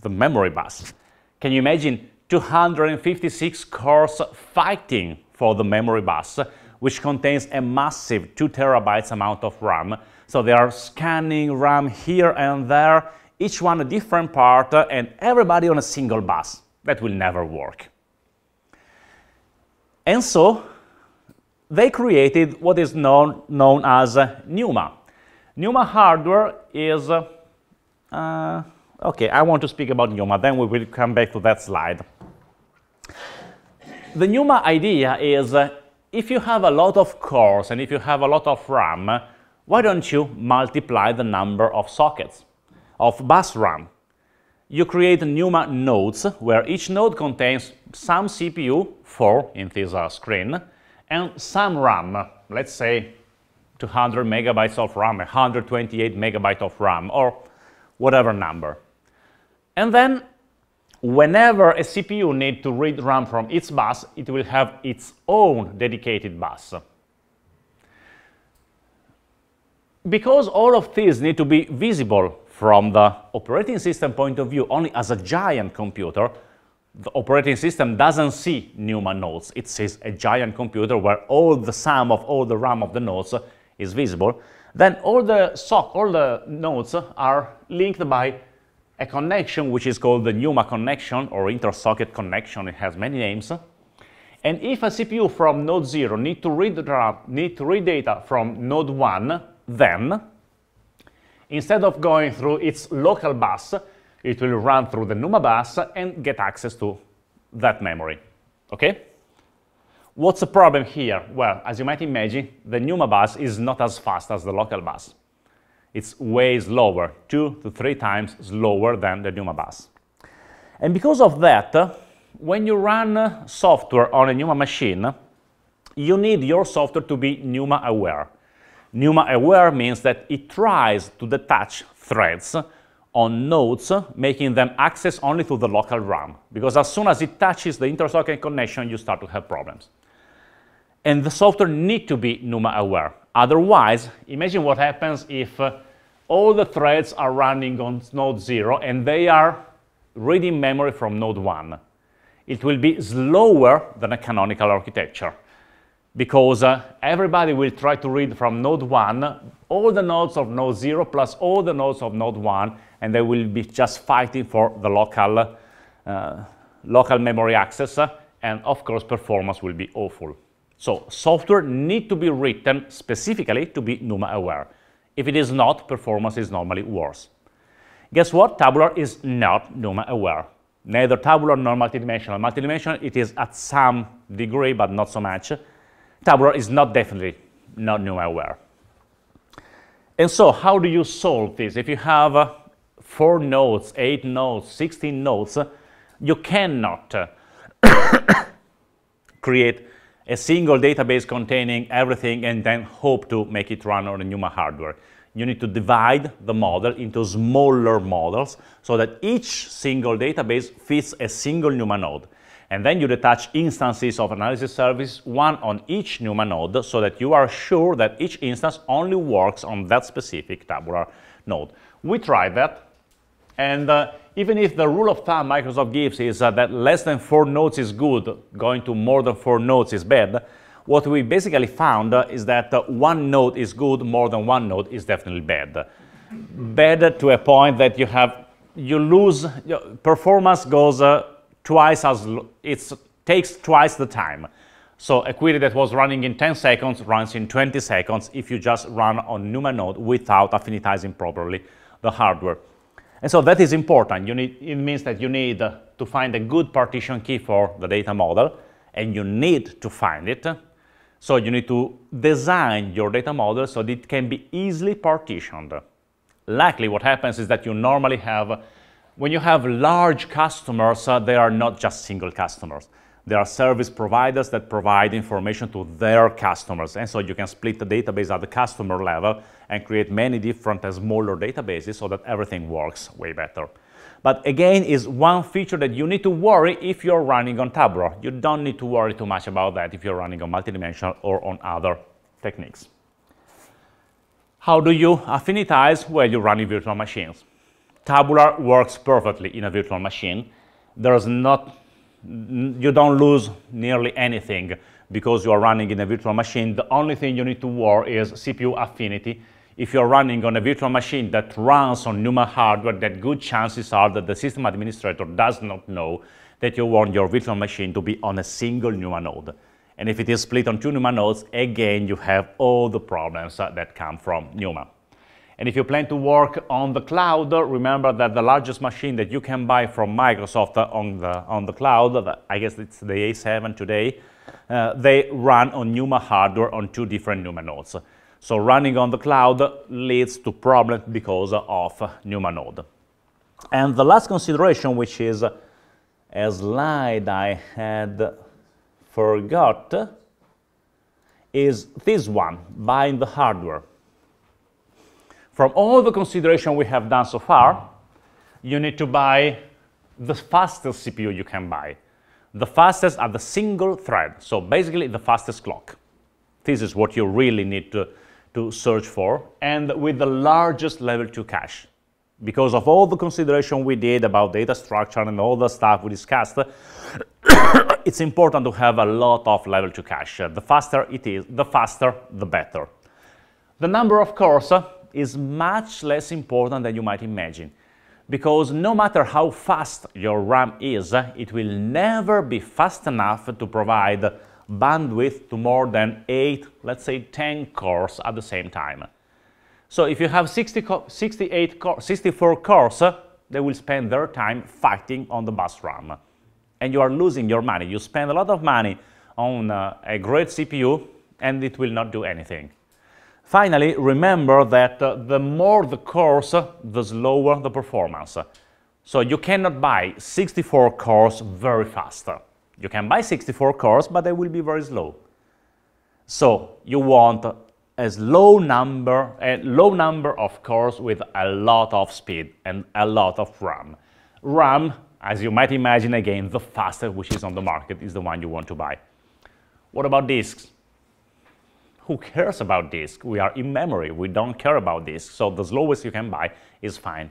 The memory bus. Can you imagine 256 cores fighting for the memory bus, which contains a massive 2 terabytes amount of RAM? So they are scanning RAM here and there, each one a different part, and everybody on a single bus. That will never work. And so they created what is known as NUMA. NUMA hardware is, okay, I want to speak about NUMA, then we will come back to that slide. The NUMA idea is, if you have a lot of cores and if you have a lot of RAM, why don't you multiply the number of sockets, of bus RAM? You create NUMA nodes, where each node contains some CPU, 4 in this screen, and some RAM, let's say 200 megabytes of RAM, 128 megabytes of RAM, or whatever number. And then, whenever a CPU needs to read RAM from its bus, it will have its own dedicated bus. Because all of these need to be visible from the operating system point of view only as a giant computer, the operating system doesn't see NUMA nodes. It sees a giant computer where all the sum of all the RAM of the nodes is visible. Then all the nodes are linked by a connection which is called the NUMA connection or inter-socket connection. It has many names. And if a CPU from node 0 needs to read data from node 1, then instead of going through its local bus, it will run through the NUMA bus and get access to that memory. Okay? What's the problem here? Well, as you might imagine, the NUMA bus is not as fast as the local bus. It's way slower, 2 to 3 times slower than the NUMA bus. And because of that, when you run software on a NUMA machine, you need your software to be NUMA aware. NUMA aware means that it tries to detach threads on nodes, making them access only to the local RAM. Because as soon as it touches the inter-socket connection, you start to have problems. And the software needs to be NUMA aware. Otherwise, imagine what happens if all the threads are running on node 0 and they are reading memory from node 1. It will be slower than a canonical architecture, because everybody will try to read from node 1 all the nodes of node 0 plus all the nodes of node 1, and they will be just fighting for the local memory access, and of course performance will be awful. So software needs to be written specifically to be NUMA aware. If it is not, performance is normally worse. Guess what? Tabular is not NUMA aware. Neither Tabular nor multidimensional. Multidimensional, it is at some degree, but not so much. Tabular is definitely not NUMA aware. And so how do you solve this? If you have 4 nodes, 8 nodes, 16 nodes, you cannot create a single database containing everything and then hope to make it run on a NUMA hardware. You need to divide the model into smaller models so that each single database fits a single NUMA node. And then you detach instances of analysis service, one on each NUMA node, so that you are sure that each instance only works on that specific tabular node. We tried that, and even if the rule of thumb Microsoft gives is that less than 4 nodes is good, going to more than 4 nodes is bad, what we basically found is that 1 node is good, more than 1 node is definitely bad. Bad to a point that you lose, performance goes it takes twice the time. So a query that was running in 10 seconds runs in 20 seconds if you just run on NUMA node without affinitizing properly the hardware. And so that is important. It means that you need to find a good partition key for the data model, and you need to find it. So you need to design your data model so that it can be easily partitioned. Likely what happens is that you normally have, when you have large customers, they are not just single customers. There are service providers that provide information to their customers. And so you can split the database at the customer level and create many different smaller databases so that everything works way better. But again, is one feature that you need to worry if you're running on Tabular. You don't need to worry too much about that if you're running on multidimensional or on other techniques. How do you affinitize? Well, you run in virtual machines. Tabular works perfectly in a virtual machine. You don't lose nearly anything because you are running in a virtual machine. The only thing you need to worry is CPU affinity. If you're running on a virtual machine that runs on NUMA hardware, that good chances are that the system administrator does not know that you want your virtual machine to be on a single NUMA node. And if it is split on 2 NUMA nodes, again, you have all the problems that come from NUMA. And if you plan to work on the cloud, remember that the largest machine that you can buy from Microsoft on the cloud, I guess it's the A7 today, they run on NUMA hardware on 2 different NUMA nodes. So running on the cloud leads to problems because of NUMA node. And the last consideration, which is a slide I had forgot, is this one, buying the hardware. From all the consideration we have done so far, you need to buy the fastest CPU you can buy. The fastest at the single thread, so basically the fastest clock. This is what you really need to search for, and with the largest level 2 cache. Because of all the consideration we did about data structure and all the stuff we discussed, it's important to have a lot of level 2 cache. The faster it is, the faster, the better. The number of cores is much less important than you might imagine, because no matter how fast your RAM is, it will never be fast enough to provide bandwidth to more than 8, let's say 10 cores at the same time. So if you have 64 cores, they will spend their time fighting on the bus RAM. And you are losing your money. You spend a lot of money on a great CPU, and it will not do anything. Finally, remember that the more the cores, the slower the performance. So you cannot buy 64 cores very fast. You can buy 64 cores, but they will be very slow. So you want a low number of cores with a lot of speed and a lot of RAM. RAM, as you might imagine, again, the fastest which is on the market is the one you want to buy. What about disks? Who cares about disk? We are in memory. We don't care about disk. So the slowest you can buy is fine.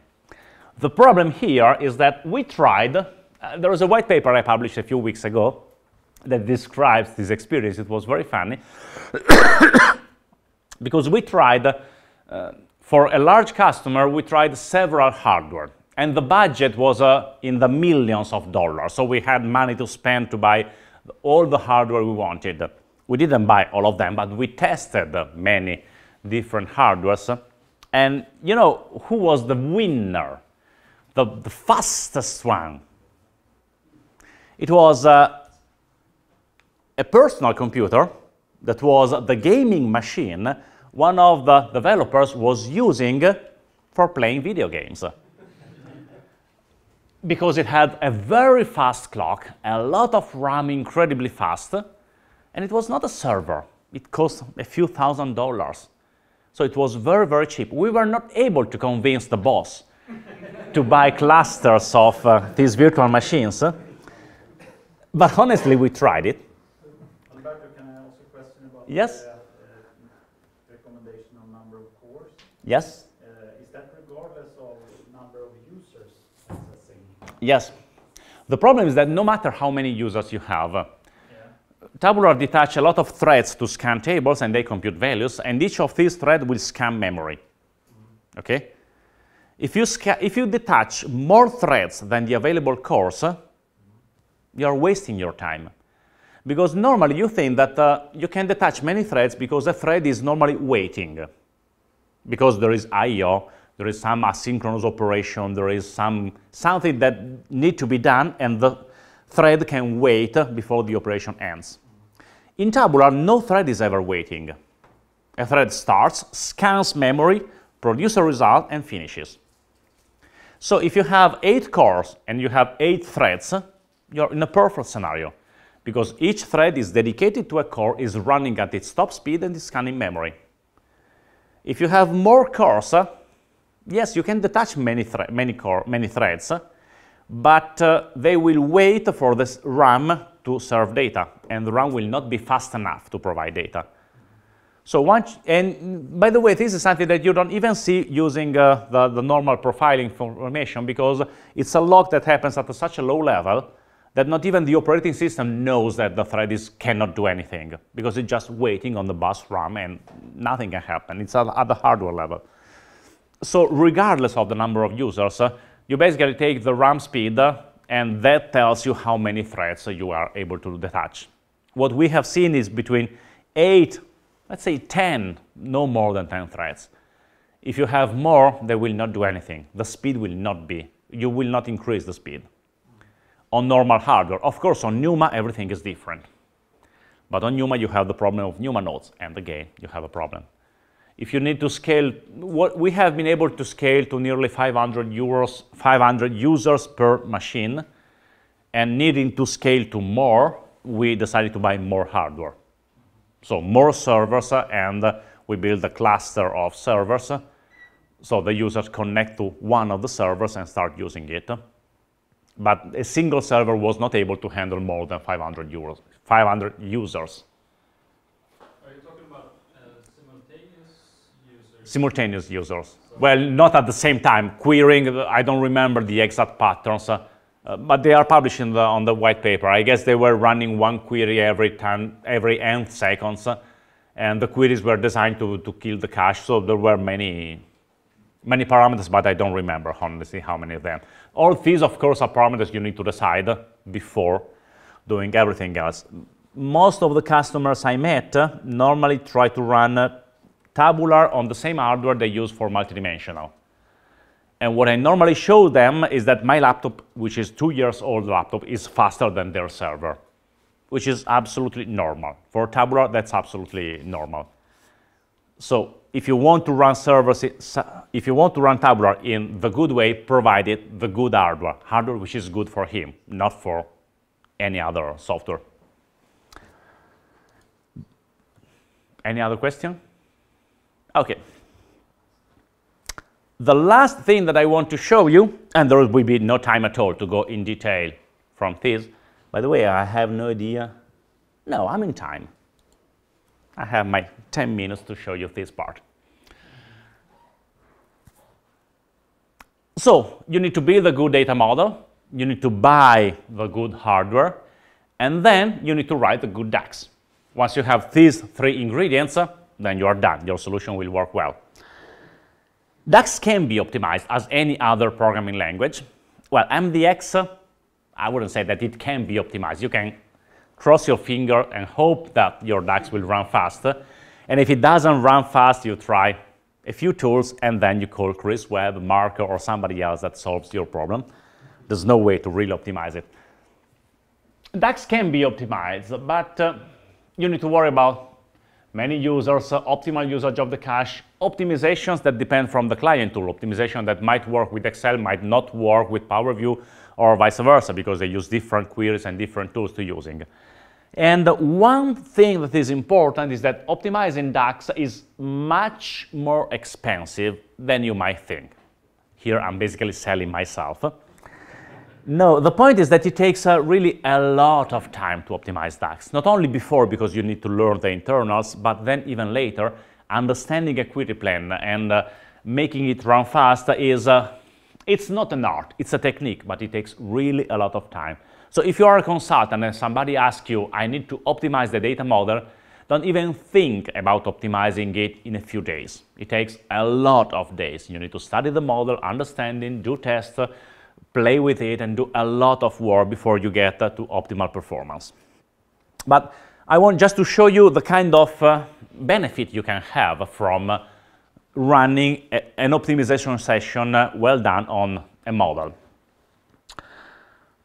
The problem here is that we tried. There was a white paper I published a few weeks ago that describes this experience. It was very funny. Because we tried, for a large customer, we tried several hardware. And the budget was in the millions of dollars. So we had money to spend to buy all the hardware we wanted. We didn't buy all of them, but we tested many different hardwares. And you know, who was the winner? The fastest one? It was a personal computer that was the gaming machine one of the developers was using for playing video games. Because it had a very fast clock, a lot of RAM incredibly fast, and it was not a server. It cost a few $1,000s. So it was very, very cheap. We were not able to convince the boss to buy clusters of these virtual machines. But honestly, we tried it. Alberto, can I ask a question about yes? the recommendation on number of cores? Yes. Is that regardless of number of users accessing? Yes. The problem is that no matter how many users you have, Tabular detach a lot of threads to scan tables, and they compute values, and each of these threads will scan memory. Okay? If you detach more threads than the available cores, you're wasting your time. Because normally you think that you can detach many threads because a thread is normally waiting. Because there is I/O, there is some asynchronous operation, there is something that needs to be done, and the thread can wait before the operation ends. In Tabular, no thread is ever waiting. A thread starts, scans memory, produces a result, and finishes. So if you have 8 cores and you have 8 threads, you're in a perfect scenario, because each thread is dedicated to a core, is running at its top speed, and is scanning memory. If you have more cores, yes, you can detach many threads, but they will wait for this RAM to serve data, and the RAM will not be fast enough to provide data. So once, and by the way, this is something that you don't even see using the normal profiling information, because it's a lock that happens at such a low level that not even the operating system knows that the thread cannot do anything, because it's just waiting on the bus RAM and nothing can happen. It's at the hardware level. So regardless of the number of users, you basically take the RAM speed and that tells you how many threads you are able to detach. What we have seen is between 8, let's say 10, no more than 10 threads. If you have more, they will not do anything. The speed will not be, you will not increase the speed. On normal hardware, of course, on NUMA, everything is different. But on NUMA, you have the problem of NUMA nodes, and again, you have a problem. If you need to scale, we have been able to scale to nearly 500 users per machine, and needing to scale to more, we decided to buy more hardware. So more servers, and we build a cluster of servers, so the users connect to one of the servers and start using it. But a single server was not able to handle more than 500 users. Are you talking about simultaneous users? Simultaneous users. Well, not at the same time. Querying, I don't remember the exact patterns, but they are published on the white paper. I guess they were running one query every nth seconds, and the queries were designed to kill the cache, so there were many parameters, but I don't remember honestly how many of them. All these, of course, are parameters you need to decide before doing everything else. Most of the customers I met normally try to run Tabular on the same hardware they use for multidimensional. And what I normally show them is that my laptop, which is 2 years old laptop, is faster than their server, which is absolutely normal. For Tabular, that's absolutely normal. So if you want to run servers, if you want to run Tabular in the good way, provided the good hardware which is good for him, not for any other software. Any other question? Okay. The last thing that I want to show you, and there will be no time at all to go in detail from this. By the way, I have no idea. No, I'm in time. I have my 10 minutes to show you this part. So you need to build a good data model, you need to buy the good hardware, and then you need to write a good DAX. Once you have these 3 ingredients, then you are done. Your solution will work well. DAX can be optimized as any other programming language. Well, MDX, I wouldn't say that it can be optimized. You can cross your finger and hope that your DAX will run fast. And if it doesn't run fast, you try a few tools, and then you call Chris Webb, Marco, or somebody else that solves your problem. There's no way to really optimize it. DAX can be optimized, but you need to worry about many users, optimal usage of the cache, optimizations that depend from the client tool, optimization that might work with Excel, might not work with Power View, or vice versa, because they use different queries and different tools to using. And one thing that is important is that optimizing DAX is much more expensive than you might think. Here I'm basically selling myself. No, the point is that it takes really a lot of time to optimize DAX. Not only before, because you need to learn the internals, but then even later, understanding a query plan and making it run fast is, it's not an art, it's a technique, but it takes really a lot of time. So if you are a consultant and somebody asks you, I need to optimize the data model, don't even think about optimizing it in a few days. It takes a lot of days. You need to study the model, understanding, do tests, play with it, and do a lot of work before you get to optimal performance. But I want just to show you the kind of benefit you can have from running an optimization session well done on a model.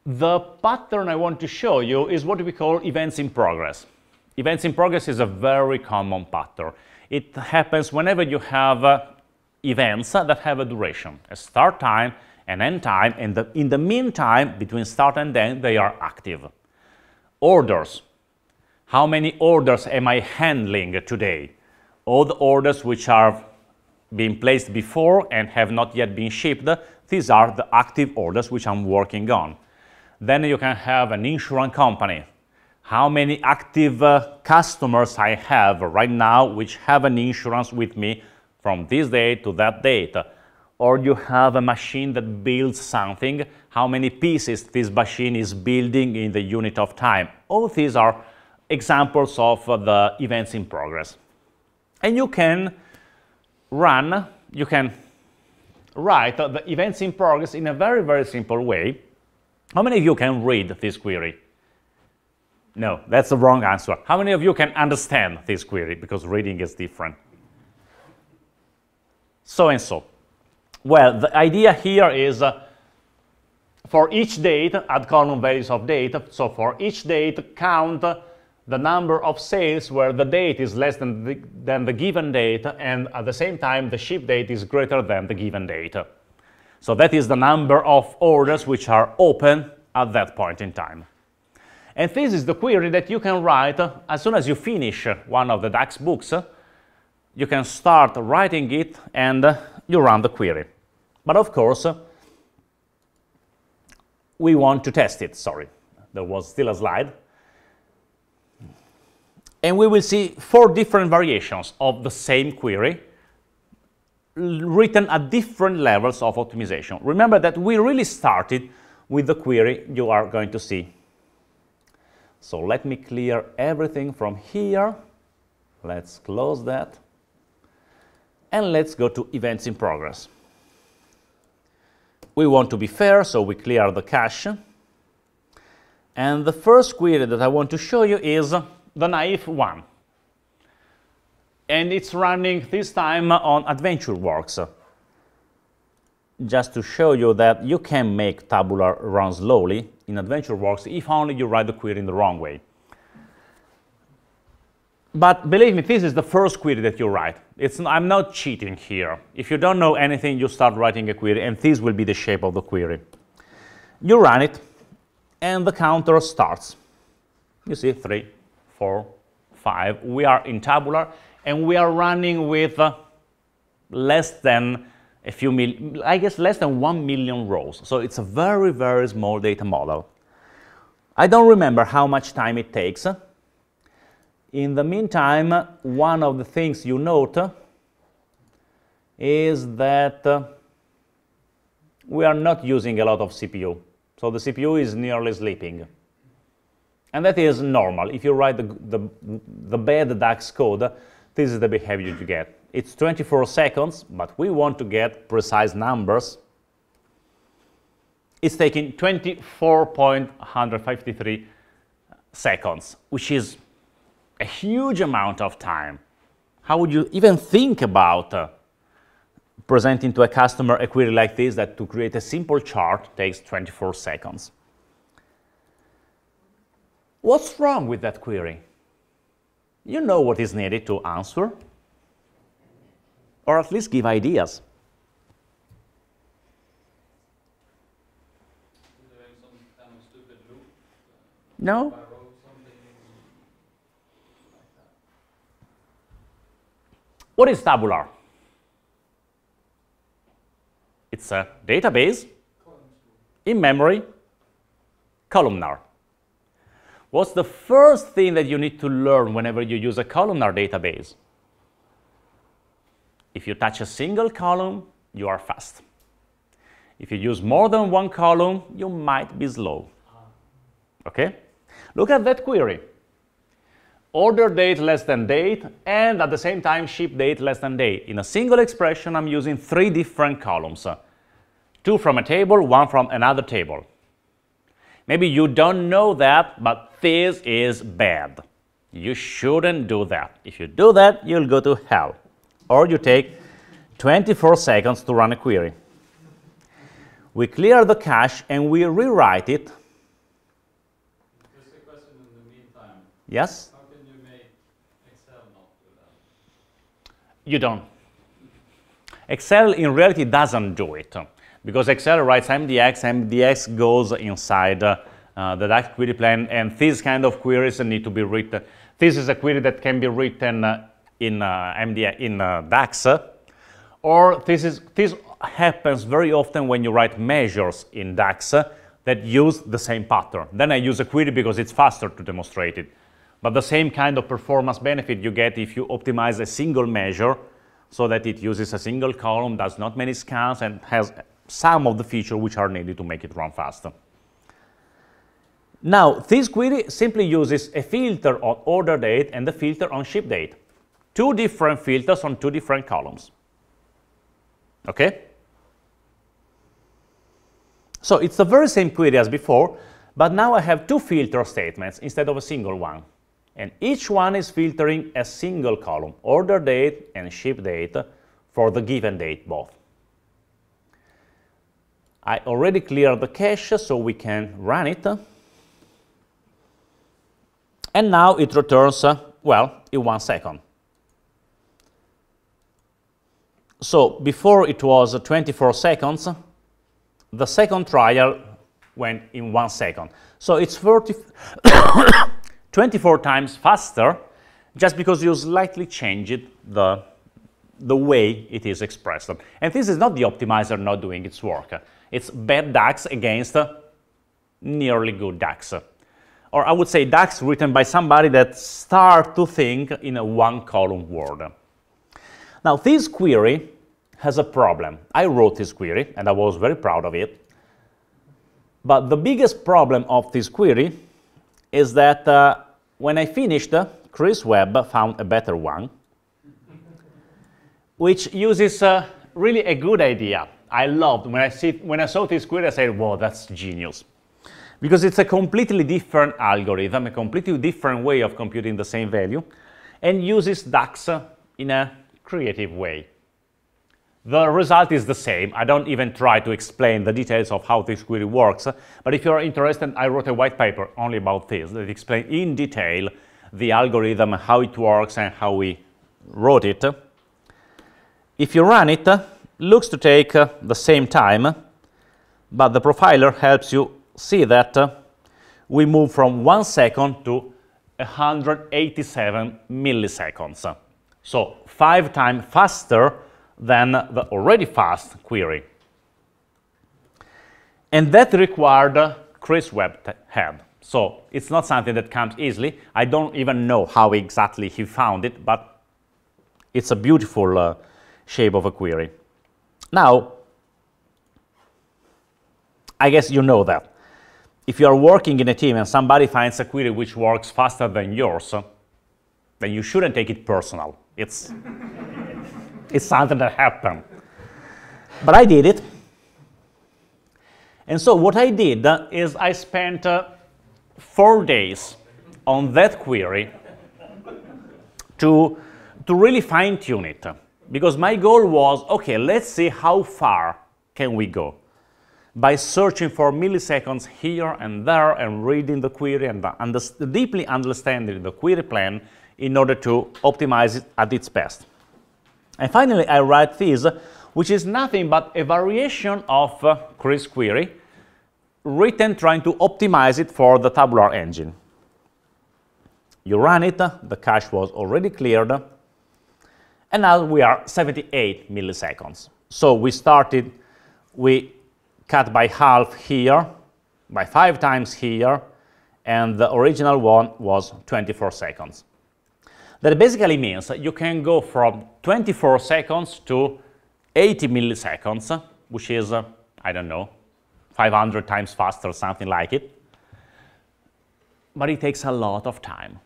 The pattern I want to show you is what we call events in progress. Events in progress is a very common pattern. It happens whenever you have events that have a duration, a start time, an end time, and in the meantime, between start and end, they are active. Orders. How many orders am I handling today? All the orders which are being placed before and have not yet been shipped, these are the active orders which I'm working on. Then you can have an insurance company. how many active customers I have right now which have an insurance with me from this date to that date. Or you have a machine that builds something, how many pieces this machine is building in the unit of time. All these are examples of the events in progress. And you can write the events in progress in a very, very simple way. How many of you can read this query? No, that's the wrong answer. How many of you can understand this query? Because reading is different. So and so. Well, the idea here is for each date, add column values of date. So for each date, count the number of sales where the date is less than the given date, and at the same time, the ship date is greater than the given date. So that is the number of orders which are open at that point in time. And this is the query that you can write as soon as you finish one of the DAX books. You can start writing it and you run the query. But of course, we want to test it. Sorry, there was still a slide. And we will see 4 different variations of the same query written at different levels of optimization. Remember that we really started with the query you are going to see. So let me clear everything from here. Let's close that. And let's go to events in progress. We want to be fair, so we clear the cache. And the first query that I want to show you is the naive one. And it's running this time on AdventureWorks. Just to show you that you can make Tabular run slowly in AdventureWorks if only you write the query in the wrong way. But believe me, this is the first query that you write. I'm not cheating here. If you don't know anything, you start writing a query, and this will be the shape of the query. You run it, and the counter starts. You see, 3, 4, 5. We are in Tabular, and we are running with less than a few million, I guess less than 1 million rows. So it's a very, very small data model. I don't remember how much time it takes. In the meantime, one of the things you note is that we are not using a lot of CPU. So the CPU is nearly sleeping. And that is normal. If you write the bad DAX code, this is the behavior you get. It's 24 seconds, but we want to get precise numbers. It's taking 24.153 seconds, which is a huge amount of time. How would you even think about presenting to a customer a query like this that to create a simple chart takes 24 seconds? What's wrong with that query? You know what is needed to answer, or at least give ideas. Doing some kind of stupid loop. No? If I wrote something like that. What is Tabular? It's a database in memory, Columnar. What's the first thing that you need to learn whenever you use a Columnar database? If you touch a single column, you are fast. If you use more than one column, you might be slow. Okay? Look at that query. Order date less than date, and at the same time, ship date less than date. In a single expression, I'm using 3 different columns. 2 from a table, 1 from another table. Maybe you don't know that, but this is bad. You shouldn't do that. If you do that, you'll go to hell. Or you take 24 seconds to run a query. We clear the cache and we rewrite it. Just a question in the meantime. Yes? How can you make Excel not do that? You don't. Excel in reality doesn't do it. Because Excel writes MDX, MDX goes inside the DAX query plan, and these kind of queries need to be written. This is a query that can be written in DAX, or this happens very often when you write measures in DAX. that use the same pattern. Then I use a query because it's faster to demonstrate it. But the same kind of performance benefit you get if you optimize a single measure so that it uses a single column, does not many scans, and has some of the features which are needed to make it run faster. Now, this query simply uses a filter on order date and a filter on ship date. Two different filters on two different columns. Okay? So it's the very same query as before, but now I have two filter statements instead of a single one. And each one is filtering a single column, order date and ship date, for the given date both. I already cleared the cache, so we can run it. And now it returns, well, in 1 second. So before it was 24 seconds, the second trial went in 1 second. So it's 24 times faster just because you slightly changed the way it is expressed. And this is not the optimizer not doing its work. It's bad DAX against nearly good DAX. Or I would say DAX written by somebody that starts to think in a one-column world. Now, this query has a problem. I wrote this query, and I was very proud of it. But the biggest problem of this query is that when I finished, Chris Webb found a better one, which uses really a good idea. I loved when I saw this query, I said, "Whoa, that's genius," because it's a completely different algorithm, a completely different way of computing the same value, and uses DAX in a creative way. The result is the same. I don't even try to explain the details of how this query works, but if you're interested, I wrote a white paper only about this that explains in detail the algorithm, how it works, and how we wrote it. If you run it, looks to take the same time, but the profiler helps you see that we move from 1 second to 187 milliseconds. So 5 times faster than the already fast query. And that required Chris Webb had. So it's not something that comes easily. I don't even know how exactly he found it, but it's a beautiful shape of a query. Now, I guess you know that. If you are working in a team and somebody finds a query which works faster than yours, then you shouldn't take it personal. It's something that happened. But I did it. And so what I did is I spent 4 days on that query to really fine-tune it. Because my goal was, okay, let's see how far can we go by searching for milliseconds here and there and reading the query and deeply understanding the query plan in order to optimize it at its best. And finally, I write this, which is nothing but a variation of Chris' query, written trying to optimize it for the Tabular engine. You run it, the cache was already cleared, and now we are 78 milliseconds. So we cut by half here, by 5 times here, and the original one was 24 seconds. That basically means that you can go from 24 seconds to 80 milliseconds, which is, I don't know, 500 times faster, something like it. But it takes a lot of time.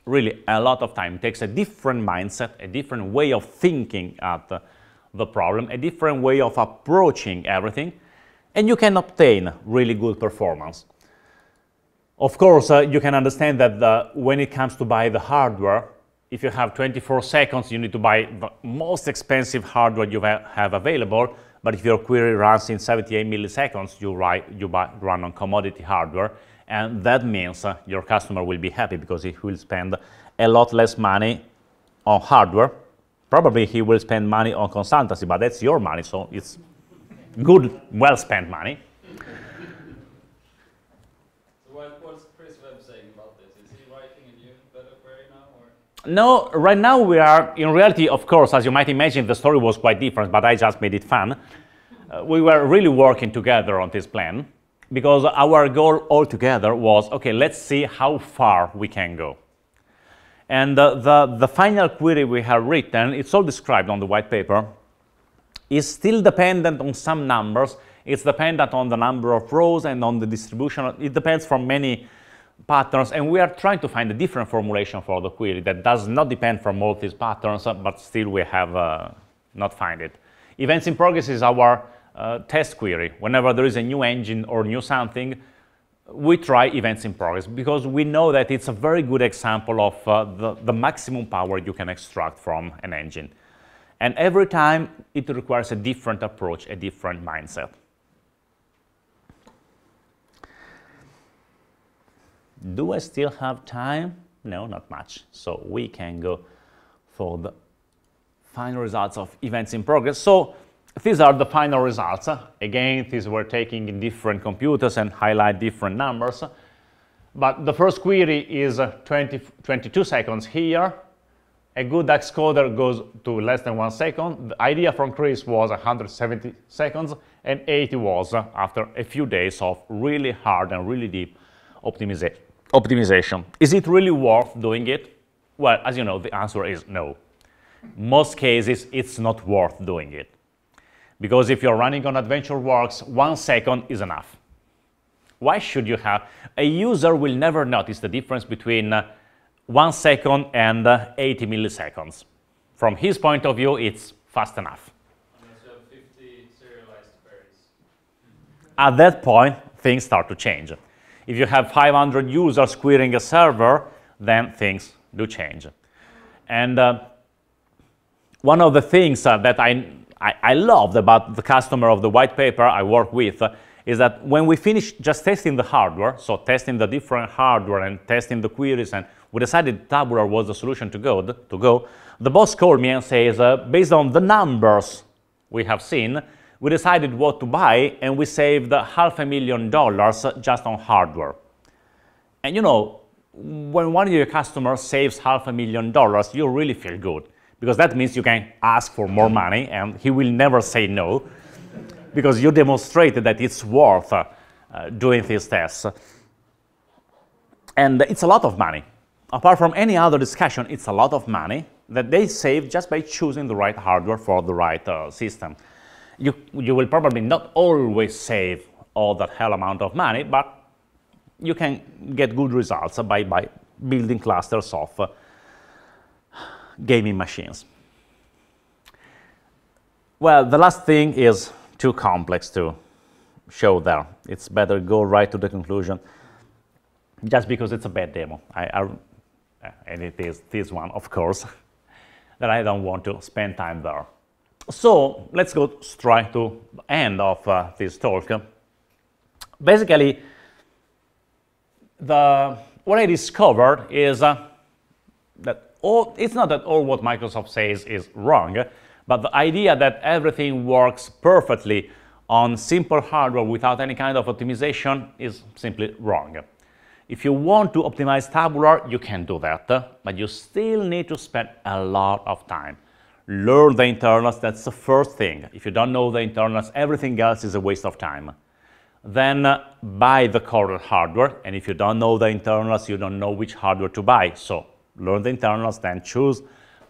Really, a lot of time. It takes a different mindset, a different way of thinking at the problem, a different way of approaching everything, and you can obtain really good performance. Of course, you can understand that when it comes to buy the hardware, if you have 24 seconds, you need to buy the most expensive hardware you have available, but if your query runs in 78 milliseconds, you run on commodity hardware, and that means your customer will be happy because he will spend a lot less money on hardware. Probably he will spend money on consultancy, but that's your money, so it's good, well-spent money. What's Chris Webb saying about this? Is he writing a new better query now? Or? No, right now we are, in reality, of course, as you might imagine, the story was quite different, but I just made it fun. we were really working together on this plan because our goal altogether was, okay, let's see how far we can go. And the final query we have written, it's all described on the white paper, is still dependent on some numbers. It's dependent on the number of rows and on the distribution. It depends from many patterns, and we are trying to find a different formulation for the query that does not depend from all these patterns, but still we have not find it. Events in progress is our test query. Whenever there is a new engine or new something, we try events in progress because we know that it's a very good example of the maximum power you can extract from an engine. And every time it requires a different approach, a different mindset. Do I still have time? No, not much. So we can go for the final results of events in progress. So these are the final results. Again, these were taken in different computers and highlight different numbers. But the first query is 22 seconds here. A good DAX coder goes to less than 1 second. The idea from Chris was 170 seconds, and 80 was after a few days of really hard and really deep optimization. Is it really worth doing it? Well, as you know, the answer is no. Most cases, it's not worth doing it. Because if you're running on AdventureWorks, 1 second is enough. Why should you have? A user will never notice the difference between 1 second and 80 milliseconds. From his point of view, it's fast enough. Unless you have 50 serialized queries. At that point, things start to change. If you have 500 users querying a server, then things do change. And one of the things that I loved about the customer of the white paper I work with is that when we finished just testing the hardware, so testing the different hardware and testing the queries, and we decided Tabular was the solution to go, the boss called me and says, based on the numbers we have seen, we decided what to buy, and we saved $500,000 just on hardware. And you know, when one of your customers saves $500,000, you really feel good, because that means you can ask for more money, and he will never say no, because you demonstrated that it's worth doing these tests. And it's a lot of money. Apart from any other discussion, it's a lot of money that they save just by choosing the right hardware for the right system. You will probably not always save all that hell amount of money, but you can get good results by building clusters of gaming machines. Well, the last thing is too complex to show there. It's better go right to the conclusion, just because it's a bad demo. And it is this one, of course, that I don't want to spend time there. So let's go straight to the end of this talk. Basically, what I discovered is that it's not that all what Microsoft says is wrong, but the idea that everything works perfectly on simple hardware without any kind of optimization is simply wrong. If you want to optimize Tabular, you can do that, but you still need to spend a lot of time. Learn the internals, that's the first thing. If you don't know the internals, everything else is a waste of time. Then buy the correct hardware, and if you don't know the internals, you don't know which hardware to buy. So learn the internals, then choose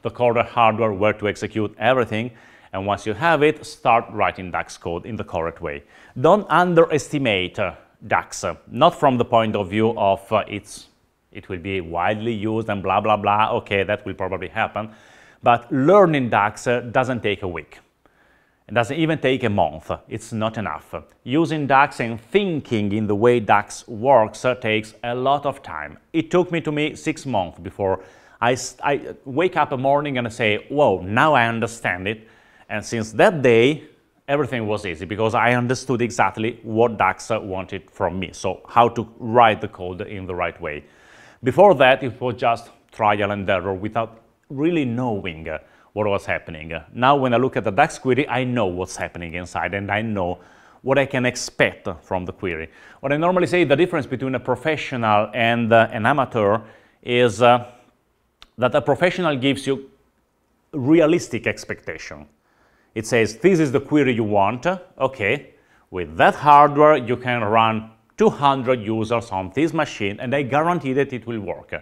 the correct hardware where to execute everything, and once you have it, start writing DAX code in the correct way. Don't underestimate DAX, not from the point of view of it will be widely used and blah, blah, blah. Okay, that will probably happen. But learning DAX doesn't take a week. It doesn't even take a month. It's not enough. Using DAX and thinking in the way DAX works takes a lot of time. It took me 6 months before I wake up a morning and I say, whoa, now I understand it. And since that day, everything was easy because I understood exactly what DAX wanted from me. So how to write the code in the right way. Before that, it was just trial and error without really knowing what was happening. Now, when I look at the DAX query, I know what's happening inside and I know what I can expect from the query. What I normally say, the difference between a professional and an amateur is that a professional gives you realistic expectation. It says, this is the query you want. Okay, with that hardware, you can run 200 users on this machine, and I guarantee that it will work.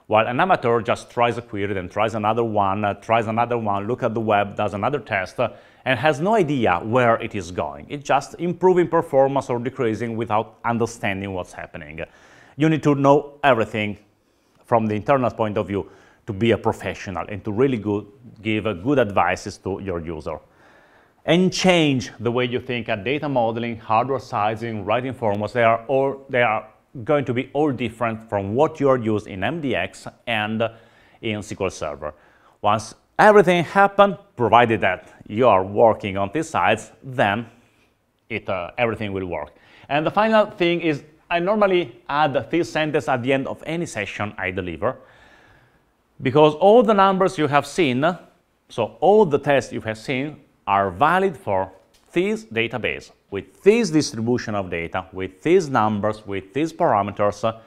While an amateur just tries a query, then tries another one, look at the web, does another test, and has no idea where it is going. It's just improving performance or decreasing without understanding what's happening. You need to know everything from the internal point of view to be a professional and to really give good advices to your user. And change the way you think at data modeling, hardware sizing, writing formulas. They are going to be all different from what you are used in MDX and in SQL Server. Once everything happens, provided that you are working on these sides, then everything will work. And the final thing is, I normally add this sentence at the end of any session I deliver, because all the numbers you have seen, so all the tests you have seen, are valid for this database, with this distribution of data, with these numbers, with these parameters.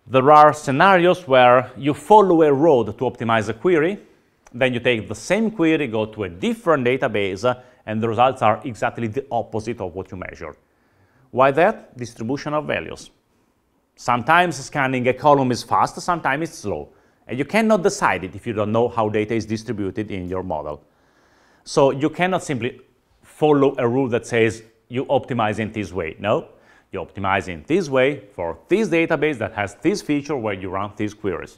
There are scenarios where you follow a road to optimize a query, then you take the same query, go to a different database, and the results are exactly the opposite of what you measured. Why that? Distribution of values. Sometimes scanning a column is fast, sometimes it's slow, and you cannot decide it if you don't know how data is distributed in your model. So you cannot simply follow a rule that says you optimize in this way. No, you optimize in this way for this database that has this feature where you run these queries.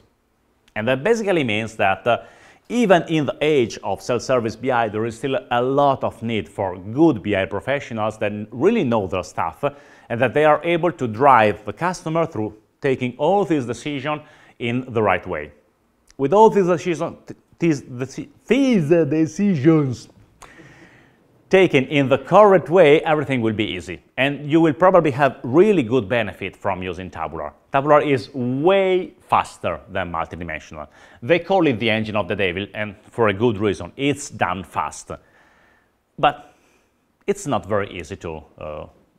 And that basically means that even in the age of self-service BI, there is still a lot of need for good BI professionals that really know their stuff and that they are able to drive the customer through taking all these decisions in the right way. With all these decisions taken in the correct way, everything will be easy. And you will probably have really good benefit from using Tabular. Tabular is way faster than multidimensional. They call it the engine of the devil, and for a good reason. It's done fast. But it's not very easy to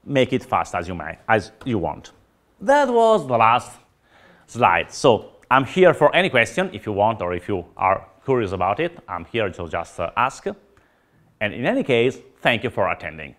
make it fast as you want. That was the last slide. So I'm here for any question if you want, or if you are curious about it. I'm here to just ask. And in any case, thank you for attending.